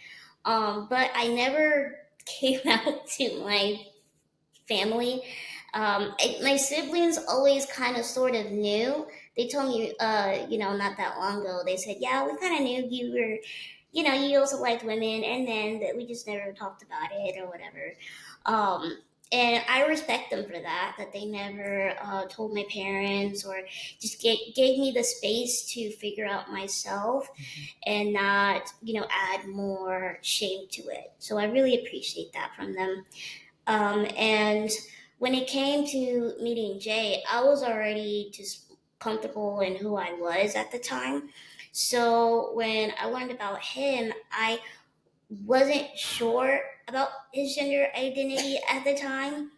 But I never came out to my family. My siblings always kind of sort of knew. They told me, not that long ago, they said, yeah, we kind of knew you were, you also liked women, and then that we just never talked about it or whatever. Um, and I respect them for that they never told my parents or just gave me the space to figure out myself and not, add more shame to it. So I really appreciate that from them. And when it came to meeting Jay, I was already just comfortable in who I was at the time. So when I learned about him, I wasn't sure about his gender identity at the time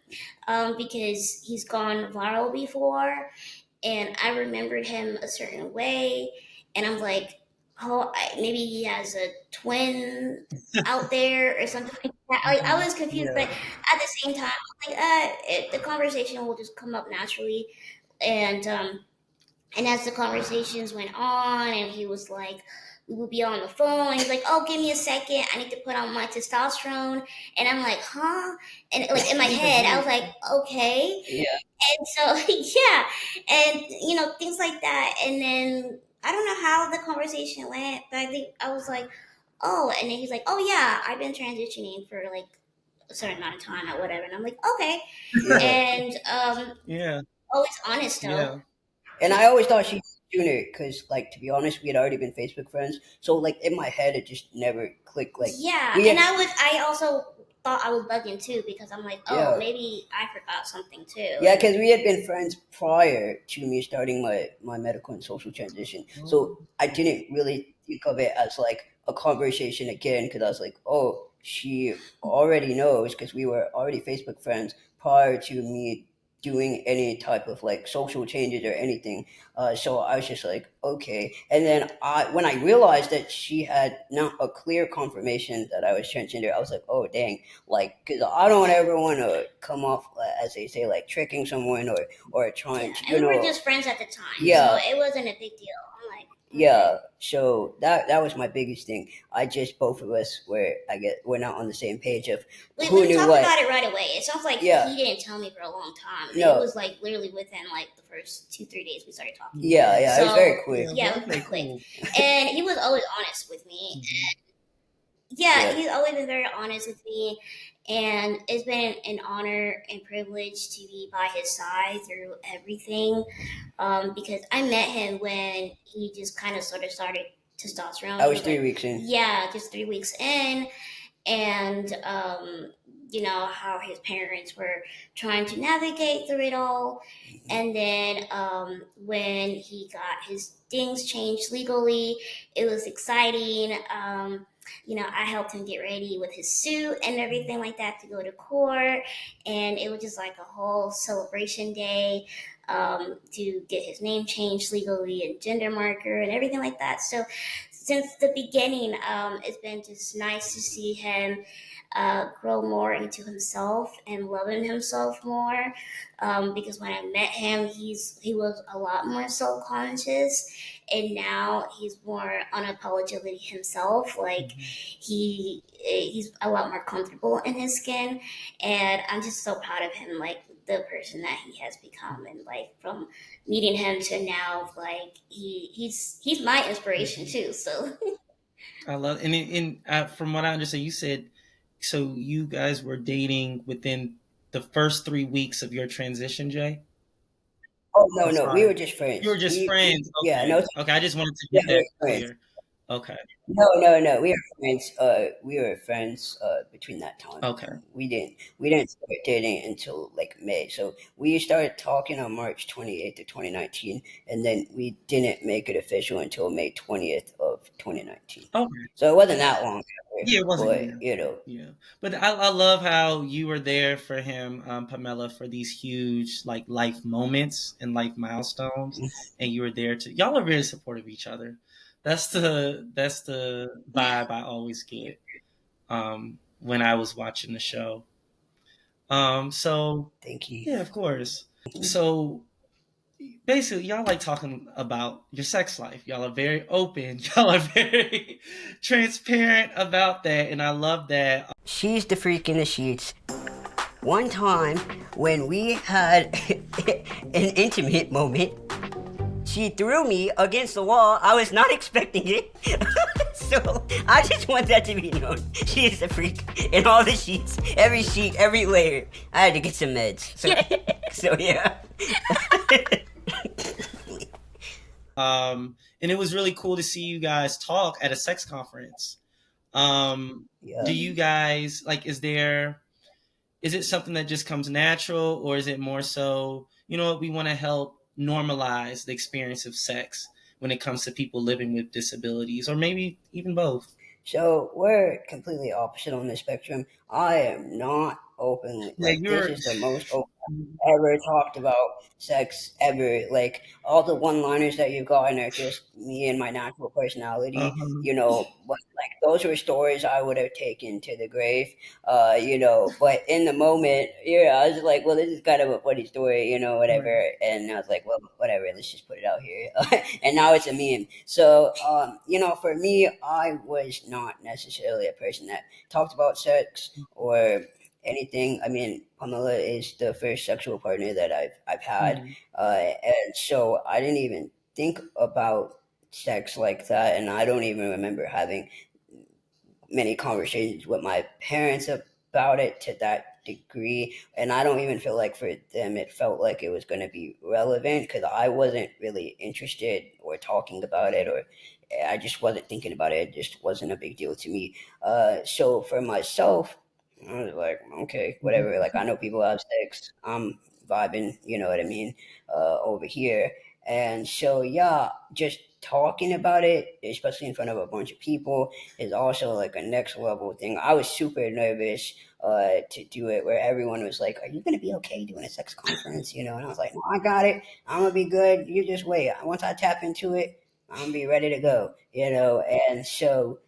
because he's gone viral before, and I remembered him a certain way, and I'm like, maybe he has a twin out there or something like that. I was confused, but Yeah. at the same time, the conversation will just come up naturally, and as the conversations went on, and he was like, we would be on the phone, and he's like, "Oh, give me a second, I need to put on my testosterone," and I'm like, "Huh?" And like in my head, I was like, "Okay." Yeah. And so yeah, and things like that. And then I don't know how the conversation went, but I think I was like, "Oh," and then he's like, "Oh yeah, I've been transitioning for like a certain amount of time or whatever," and I'm like, "Okay," Yeah. and Yeah. always honest though. Yeah. And I always thought she was junior because, like, to be honest, we had already been Facebook friends. So, like, in my head, it just never clicked. Like, Yeah, we and had, I also thought I was bugging too because I'm like, oh, yeah. maybe I forgot something too. Yeah, And because we had been friends prior to me starting my medical and social transition. So I didn't really think of it as like a conversation again because I was like, oh, she already knows because we were already Facebook friends prior to me doing any type of like social changes or anything. So I was just like, okay. And then when I realized that she had not a clear confirmation that I was transgender, I was like, oh, dang, like because I don't ever want to come off as they say like tricking someone or trying yeah, to and we were just friends at the time, so yeah, it wasn't a big deal. I'm like, okay. yeah. So that was my biggest thing. I just both of us we're not on the same page of who We knew talked what. about it right away. It sounds like Yeah. he didn't tell me for a long time. It No. was like literally within like the first 2-3 days we started talking. Yeah, it was very quick. Yeah, it was Okay, pretty quick. cool. And he was always honest with me. Yeah, he's always been very honest with me, and it's been an honor and privilege to be by his side through everything. Because I met him when he just kind of sort of started testosterone. I He was was 3 weeks in. yeah, just 3 weeks in, and how his parents were trying to navigate through it all. And then when he got his things changed legally, it was exciting. I helped him get ready with his suit and everything like that to go to court, and it was just like a whole celebration day, to get his name changed legally and gender marker and everything like that. So since the beginning, it's been just nice to see him grow more into himself and loving himself more. Because when I met him, he was a lot more self conscious, and now he's more unapologetically himself. Like he's a lot more comfortable in his skin, and I'm just so proud of him. Like the person that he has become, and like from meeting him to now, like he's my inspiration too. So I love from what I understand, you said so you guys were dating within the first 3 weeks of your transition, Jay. Oh I'm no, we sorry. were just You were friends. just friends. Yeah, Okay. no, Okay. I just wanted to yeah, get we that were friends. clear. Okay. No. We were friends. We were friends between that time. Okay. We didn't start dating until like May. So we started talking on March 28th of 2019, and then we didn't make it official until May 20th of 2019. Okay. So it wasn't that long after, Yeah, it wasn't. but Yeah. But I love how you were there for him, Pamela, for these huge like life moments and life milestones, and you were there to. Y'all are very supportive of each other. That's the vibe I always get when I was watching the show. So thank you. yeah, of course. So basically, y'all like talking about your sex life. Y'all are very open. Y'all are very transparent about that, and I love that. She's the freak in the sheets. One time when we had an intimate moment, she threw me against the wall. I was not expecting it. So I just want that to be known. She is a freak in all the sheets, every sheet, every layer. I had to get some meds. So yeah. And it was really cool to see you guys talk at a sex conference. Yeah. Do you guys like? Is it something that just comes natural, or is it more so? You know what? We want to help normalize the experience of sex when it comes to people living with disabilities, or maybe even both. So we're completely opposite on the spectrum. I am not openly Yeah, like this is the most open ever talked about sex ever. Like all the one-liners that you've gotten are just me and my natural personality, Uh-huh. But like those were stories I would have taken to the grave, But in the moment, I was like, well, this is kind of a funny story, Right. whatever. And I was like, well, whatever, let's just put it out here. And now it's a meme. So, for me, I was not necessarily a person that talked about sex or anything. I mean, Pamela is the first sexual partner that I've had, Mhm. and so I didn't even think about sex like that, and I don't even remember having many conversations with my parents about it to that degree. And I don't even feel like for them it felt like it was going to be relevant because I wasn't really interested or talking about it, or I just wasn't thinking about it. It just wasn't a big deal to me. So for myself, I was like, okay, whatever. Like, I know people have sex. I'm vibing, you know what I mean, over here. And so, yeah, just talking about it, especially in front of a bunch of people, is also like a next level thing. I was super nervous to do it, where everyone was like, "Are you gonna be okay doing a sex conference?" And I was like, "No, I got it. I'm gonna be good. You just wait. Once I tap into it, I'm gonna be ready to go." And so.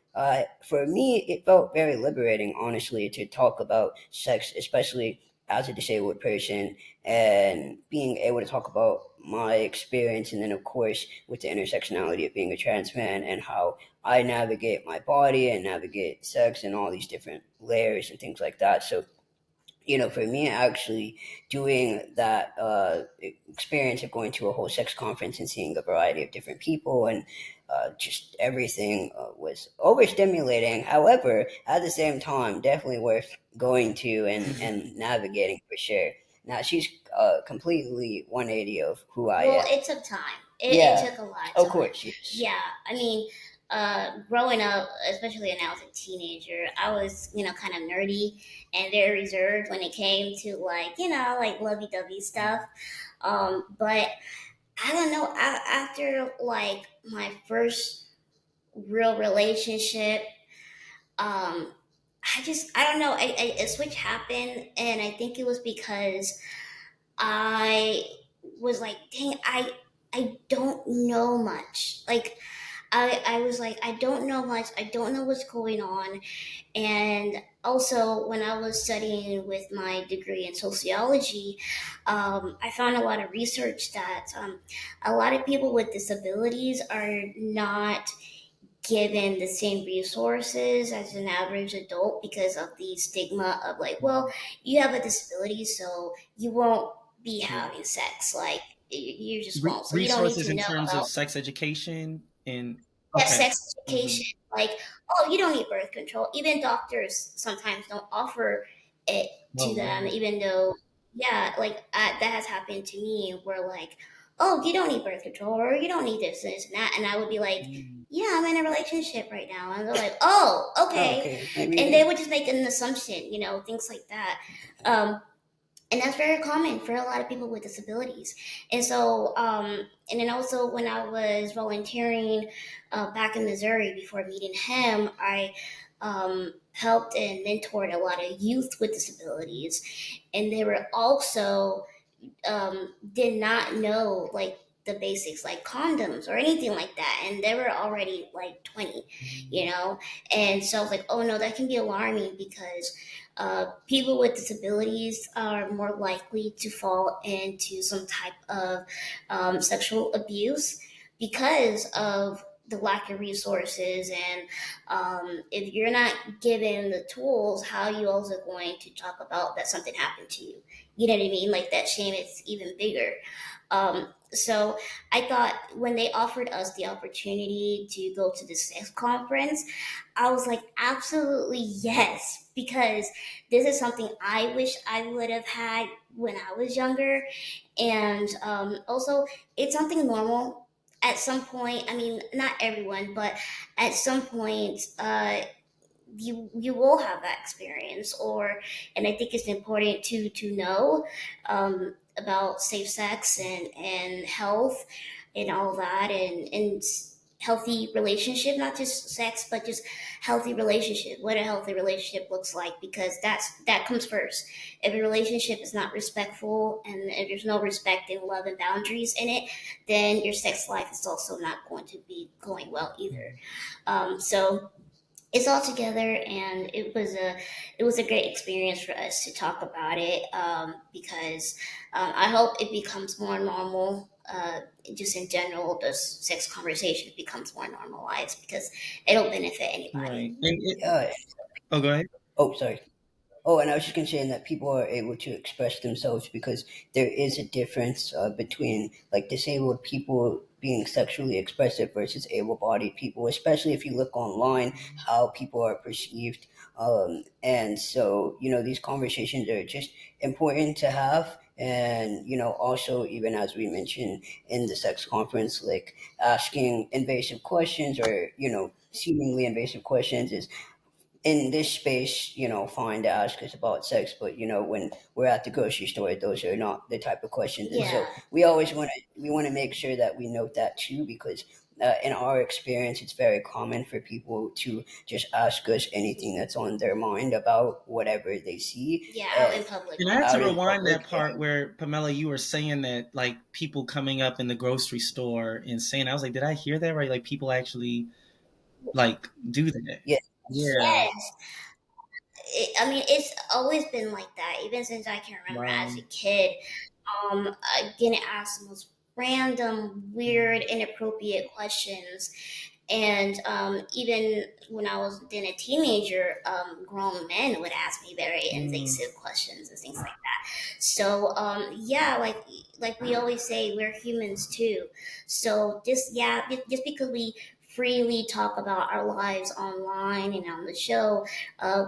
For me, it felt very liberating, honestly, to talk about sex, especially as a disabled person, and being able to talk about my experience, and then, of course, with the intersectionality of being a trans man and how I navigate my body and navigate sex and all these different layers and things like that. So, for me, actually doing that experience of going to a whole sex conference and seeing a variety of different people and just everything was overstimulating. However, at the same time, definitely worth going to Mhm. and navigating for sure. Now, she's completely 180 of who I Well, am. it took time. It Yeah, took a lot of of time. course, yes. Yeah, I mean, growing up, especially when I was a teenager, I was, kind of nerdy and very reserved when it came to like lovey-dovey stuff. But I don't know. After like my first real relationship, um, I don't know. A switch happened, and I think it was because I was like, dang, I don't know much. Like I was like, I don't know much. I don't know what's going on. And also, when I was studying with my degree in sociology, I found a lot of research that a lot of people with disabilities are not given the same resources as an average adult because of the stigma of like, well, you have a disability, so you won't be Right. having sex. Like, you just won't. So you don't need Resources to in know terms of about sex education and okay. sex Hmm. education. Like, oh, you don't need birth control. Even doctors sometimes don't offer it Oh to them, wow. even though, yeah, like that has happened to me where, like, oh, you don't need birth control or you don't need this and that. And I would be like, Mm. yeah, I'm in a relationship right now. And they're like, oh, Oh, okay. okay, maybe And they you would just make an assumption, things like that. Um, and that's very common for a lot of people with disabilities. And so and then also when I was volunteering back in Missouri before meeting him, I helped and mentored a lot of youth with disabilities, and they were also did not know like the basics like condoms or anything like that, and they were already like 20, and so I was like, oh no, that can be alarming because people with disabilities are more likely to fall into some type of sexual abuse because of the lack of resources. And if you're not given the tools, how are you also going to talk about that something happened to you? You know what I mean? Like that shame is even bigger. So I thought when they offered us the opportunity to go to this sex conference, I was like, absolutely yes, because this is something I wish I would have had when I was younger. And also, it's something normal at some point. I mean, not everyone, but at some point, you will have that experience. Or, and I think it's important to know about safe sex and health and all that. And healthy relationship, not just sex, but just healthy relationship, what a healthy relationship looks like, because that comes first. If a relationship is not respectful, and if there's no respect and love and boundaries in it, then your sex life is also not going to be going well either. So it's all together, and it was a great experience for us to talk about it, because I hope it becomes more normal. Just in general, the sex conversation becomes more normalized, because it'll benefit anybody. Right. And Yeah. oh, go ahead. Oh, sorry. Oh, and I was just going to say that people are able to express themselves because there is a difference between like disabled people being sexually expressive versus able-bodied people, especially if you look online how people are perceived. And so, these conversations are just important to have. And, also, even as we mentioned in the sex conference, like asking invasive questions or, seemingly invasive questions is in this space, fine to ask us about sex, but when we're at the grocery store, those are not the type of questions. And so Yeah, we want to make sure that we note that too, because in our experience, it's very common for people to just ask us anything that's on their mind about whatever they see yeah, out uh, in public. And I had to out in rewind public. that part where Pamela, you were saying that like people coming up in the grocery store and saying, I was like, did I hear that right? Like people actually like do that. Yes, Yeah. Yes, I mean, it's always been like that, even since I can remember Wow. as a kid. Getting asked the most random, weird, inappropriate questions. And even when I was then a teenager, grown men would ask me very Mm, invasive questions and things like that. So yeah, like we always say, we're humans too. So just, yeah, just because we freely talk about our lives online and on the show,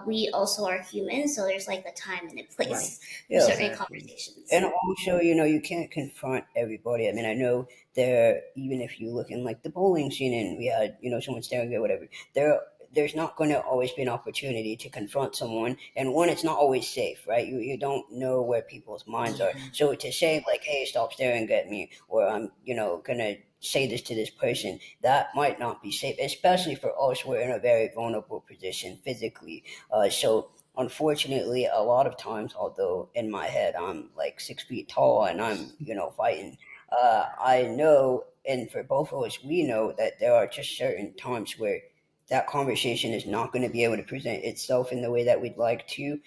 we also are humans. So there's like a time and a right. place for yeah. certain Exactly. conversations. And also, you can't confront everybody. I mean, I know there, even if you look in like the bowling scene and we had, someone staring at whatever, there's not going to always be an opportunity to confront someone. And one, it's not always safe, right? You don't know where people's minds are. So to say like, hey, stop staring at me, or I'm, going to say this to this person, that might not be safe, especially for us. We're in a very vulnerable position physically. So unfortunately, a lot of times, although in my head I'm like 6 feet tall and I'm, fighting, I know, and for both of us, we know that there are just certain times where that conversation is not going to be able to present itself in the way that we'd like to,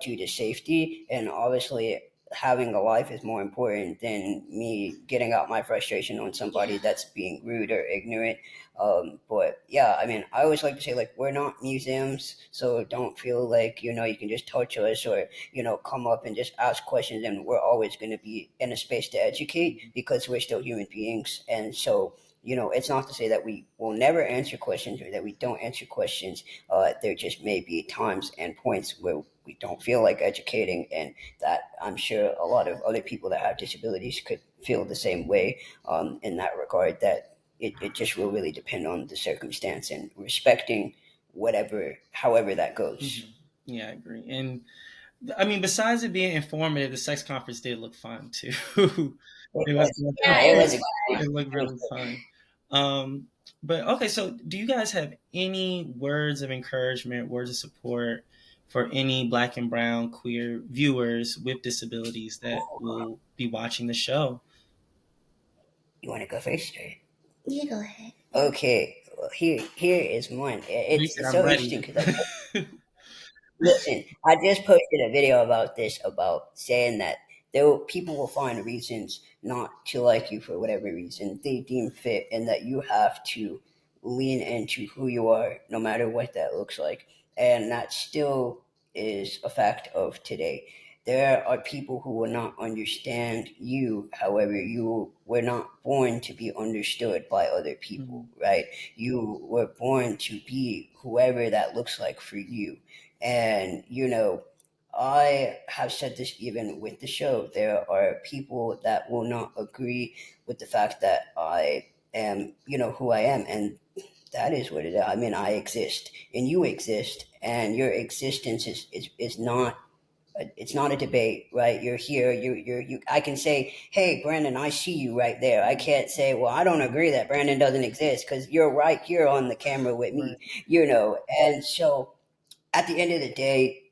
due to safety. And obviously, having a life is more important than me getting out my frustration on somebody Yeah. that's being rude or ignorant. But yeah, I mean, I always like to say, like, we're not museums, so don't feel like, you can just touch us or, come up and just ask questions. And we're always going to be in a space to educate because we're still human beings. And so, it's not to say that we will never answer questions or that we don't answer questions. There just may be times and points where we don't feel like educating, and that I'm sure a lot of other people that have disabilities could feel the same way in that regard, that it just will really depend on the circumstance and respecting however that goes. Hmm. Yeah, I agree. And I mean, besides it being informative, the sex conference did look fun too. It It was was, Yeah, it it was was a fun. it looked really fun. Um, but okay, so do you guys have any words of encouragement, words of support for any Black and Brown queer viewers with disabilities that will be watching the show? You want to go first? Or? You go ahead. Okay, well, here is one. He It's said, it's "I'm so ready." interesting because listen, I just posted a video about this, about saying that people will find reasons not to like you for whatever reason they deem fit, and that you have to lean into who you are, no matter what that looks like. And that still is a fact of today. There are people who will not understand you. However, you were not born to be understood by other people, Mhm. right? You were born to be whoever that looks like for you. And, I have said this even with the show. There are people that will not agree with the fact that I am, who I am. And that is what it is. I mean, I exist and you exist, and your existence is not it's not a debate, right? You're here. You. I can say, "Hey, Brandon, I see you right there." I can't say, "Well, I don't agree that Brandon doesn't exist," because you're right here on the camera with Right. me, And so, at the end of the day,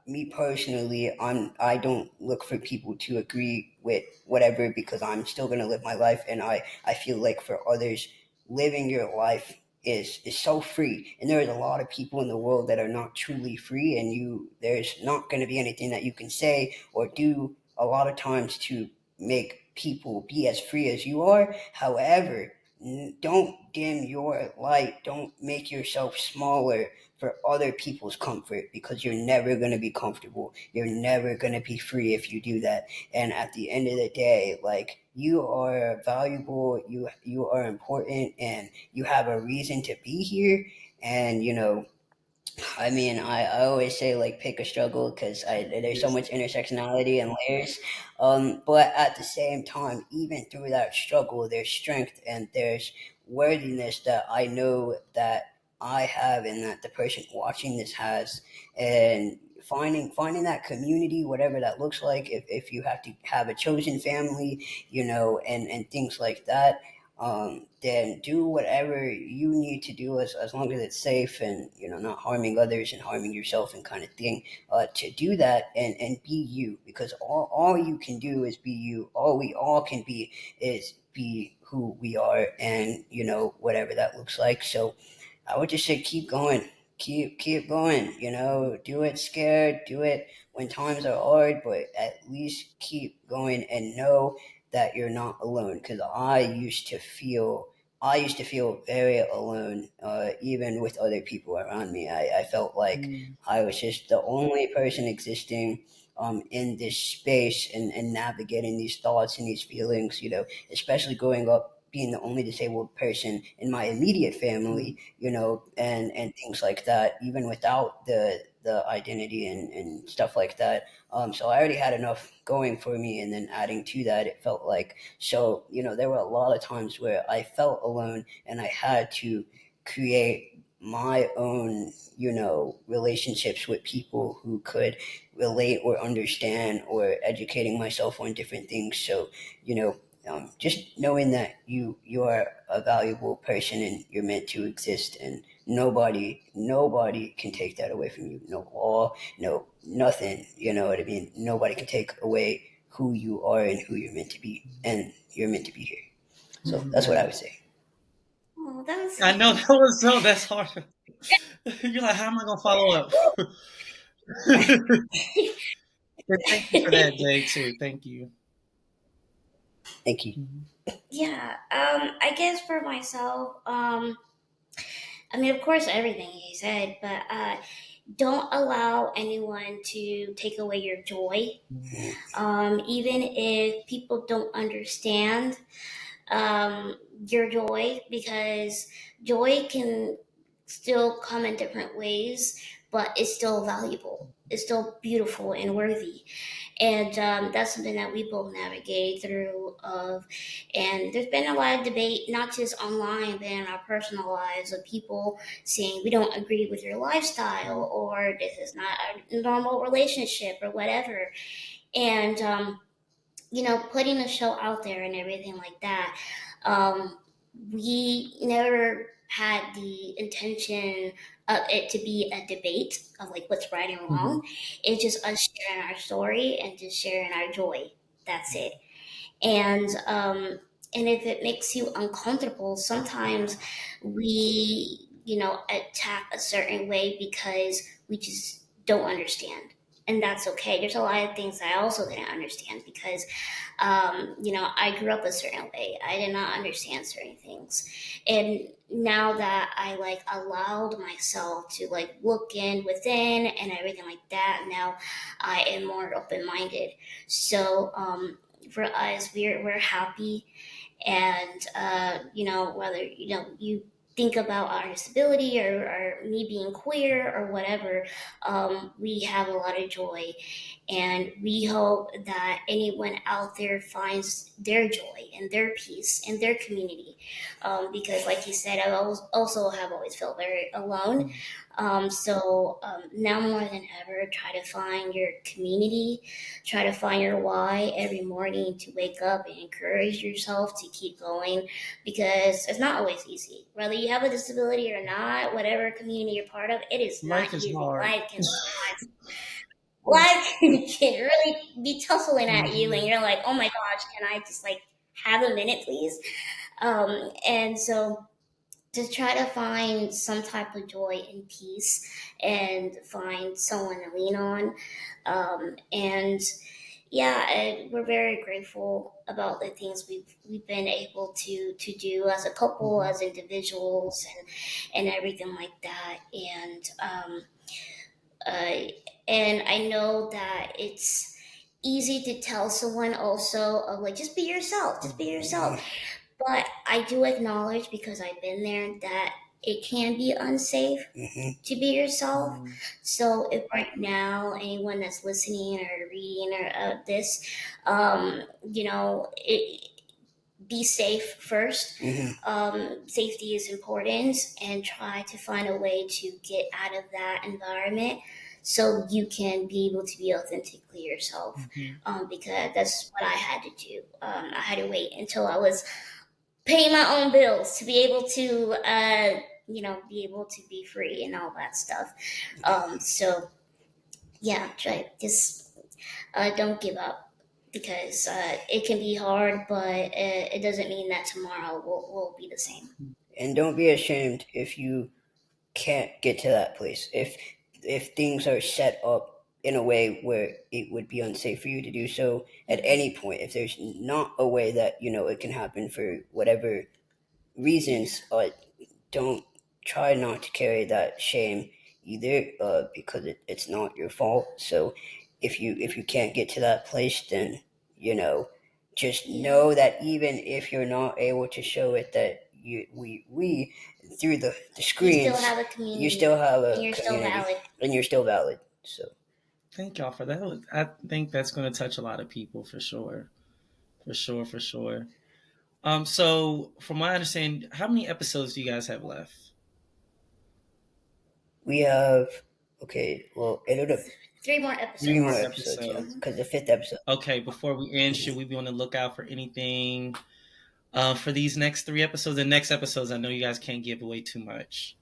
me personally, I don't look for people to agree with whatever, because I'm still gonna live my life, and I feel like for others, living your life is so free, and there's a lot of people in the world that are not truly free, and there's not going to be anything that you can say or do a lot of times to make people be as free as you are. However, don't dim your light, don't make yourself smaller for other people's comfort, because you're never going to be comfortable. You're never going to be free if you do that. And at the end of the day, like, you are valuable, you are important, and you have a reason to be here. And I mean, I always say, like, pick a struggle, because there's so Yes. much intersectionality and layers. But at the same time, even through that struggle, there's strength and there's worthiness that I know that I have, and that the person watching this has. And finding that community, whatever that looks like, if you have to have a chosen family, and things like that, then do whatever you need to do, as long as it's safe, and not harming others and harming yourself, and kind of thing, to do that, and be you, because all you can do is be you. All we all can be is be who we are, and whatever that looks like. So I would just say, keep going, keep going. Do it scared, do it when times are hard, but at least keep going, and know that you're not alone. Because I used to feel very alone, even with other people around me. I felt like Mm. I was just the only person existing, in this space, and navigating these thoughts and these feelings. Especially growing up being the only disabled person in my immediate family, and things like that, even without the identity and stuff like that. So I already had enough going for me, and then adding to that, it felt like, so, there were a lot of times where I felt alone, and I had to create my own, relationships with people who could relate or understand, or educating myself on different things. So, just knowing that you are a valuable person, and you're meant to exist, and nobody can take that away from you. No law, no nothing. You know what I mean? Nobody can take away who you are and who you're meant to be, and you're meant to be here. So that's what I Right. would say. Oh, that was I know that's hard. You're like, how am I gonna follow up? But thank you for that, Jay, too. Thank you. Thank you. Mhm. yeah. I guess for myself, I mean, of course, everything he said, but don't allow anyone to take away your joy. Even if people don't understand your joy, because joy can still come in different ways, but it's still valuable. It's still beautiful and worthy, and that's something that we both navigate through. And there's been a lot of debate, not just online, but in our personal lives, of people saying we don't agree with your lifestyle, or this is not a normal relationship, or whatever. And putting a show out there and everything like that. We never had the intention of it to be a debate of like what's right and Mhm. wrong. It's just us sharing our story and just sharing our joy. That's it. And if it makes you uncomfortable, sometimes we attack a certain way because we just don't understand, and that's okay. There's a lot of things I also didn't understand, because I grew up a certain way. I did not understand certain things. And now that I like allowed myself to like look in within and everything like that, now I am more open minded. So for us, we're happy. And whether you think about our disability, or me being queer or whatever, we have a lot of joy, and we hope that anyone out there finds their joy and their peace and their community, because like you said, also have always felt very alone. Now more than ever, try to find your community, try to find your why every morning to wake up and encourage yourself to keep going, because it's not always easy. Whether you have a disability or not, whatever community you're part of, it is Life not is easy. hard. Life can really be tussling at you, and Mhm. you're like, oh my gosh, can I just like have a minute, please? And so to try to find some type of joy and peace and find someone to lean on. And yeah, we're very grateful about the things we've been able to do as a couple, Mhm. as individuals, and everything like that. Uh, and I know that it's easy to tell someone also of like, just be yourself, just be yourself. But I do acknowledge, because I've been there, that it can be unsafe Hmm. to be yourself. Mhm. So if right now anyone that's listening or reading or this, be safe first. Hmm. Safety is important, and try to find a way to get out of that environment so you can be able to be authentically yourself. Mhm. Because that's what I had to do. I had to wait until I was paying my own bills to be able to, be able to be free and all that stuff. So yeah, try just don't give up, because it can be hard, but it doesn't mean that tomorrow will be the same. And don't be ashamed if you can't get to that place. If things are set up in a way where it would be unsafe for you to do so at any point, if there's not a way that it can happen for whatever reasons, don't try not to carry that shame either, because it's not your fault. So if you can't get to that place, then you know just know that even if you're not able to show it, that we through the You still screens, have a you community, still have and a you're still community, valid. and you're still valid. So Thank y'all for that. I think that's going to touch a lot of people for sure. For sure, for sure. So from my understanding, how many episodes do you guys have left? we have, okay, well, it'll have 3 more 3 three episodes. more more episodes, yeah, episodes. because the fifth episode. Okay, before we end, should we be on the lookout for anything for these next 3 episodes? The next episodes, I know you guys can't give away too much.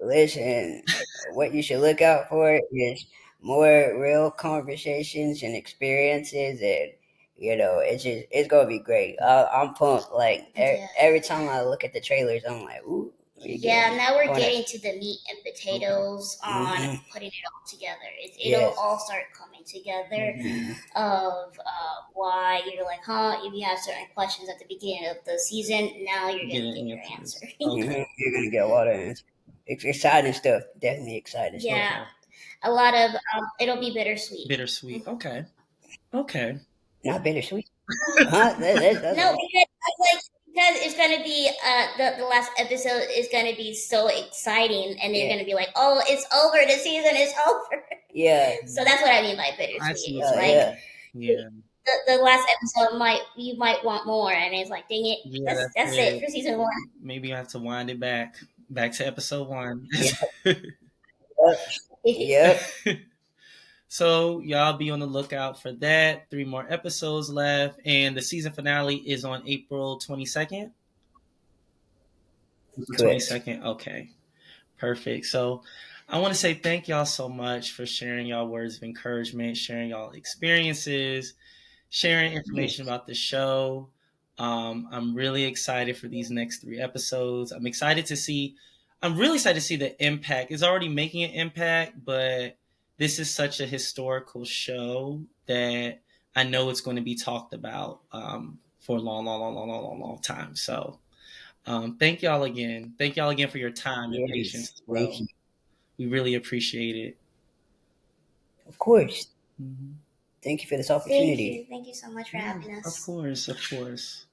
Listen, what you should look out for is more real conversations and experiences, and it's gonna be great. I'm pumped. Like Yeah. every time I look at the trailers, I'm like, ooh, we Yeah, getting now we're gonna. getting to the meat and Okay. potatoes on Hmm. putting it all together. It'll Yes. all start coming together Mhm. Hmm. of why you're like, huh? If you have certain questions at the beginning of the season, now you're gonna get Getting your answers. answer. Okay. You're gonna get a lot of answers. It's exciting stuff. Definitely exciting stuff. Yeah, Okay. a lot of it'll be bittersweet. Bittersweet. Okay. Okay. Not bittersweet, huh? That's No, all. because it's gonna be the last episode is gonna be so exciting, and they're Yeah. gonna be like, oh, it's over, the season is over. Yeah. So that's what I mean by I see bittersweet. what It's you like Yeah. mean. Yeah. the last episode you might want more, and it's like, dang it, Yeah, that's that's that's it it. for season one. Maybe I have to wind it back to episode 1. Yeah. Yep. So y'all be on the lookout for that. 3 more episodes left, and the season finale is on April 22nd. April twenty Correct. second. Okay, perfect. So I want to say thank y'all so much for sharing y'all words of encouragement, sharing y'all experiences, sharing information Yes. about the show. I'm really excited for these next 3 episodes. I'm really excited to see the impact. It's already making an impact, but this is such a historical show that I know it's going to be talked about for a long, long, long, long, long, long, long time. So thank y'all again. Thank y'all again for your time and patience Yes. as Thank well. you. We really appreciate it. Of course. Mhm. Thank you for this Thank opportunity. you so much for Yeah, having of us. course, of course.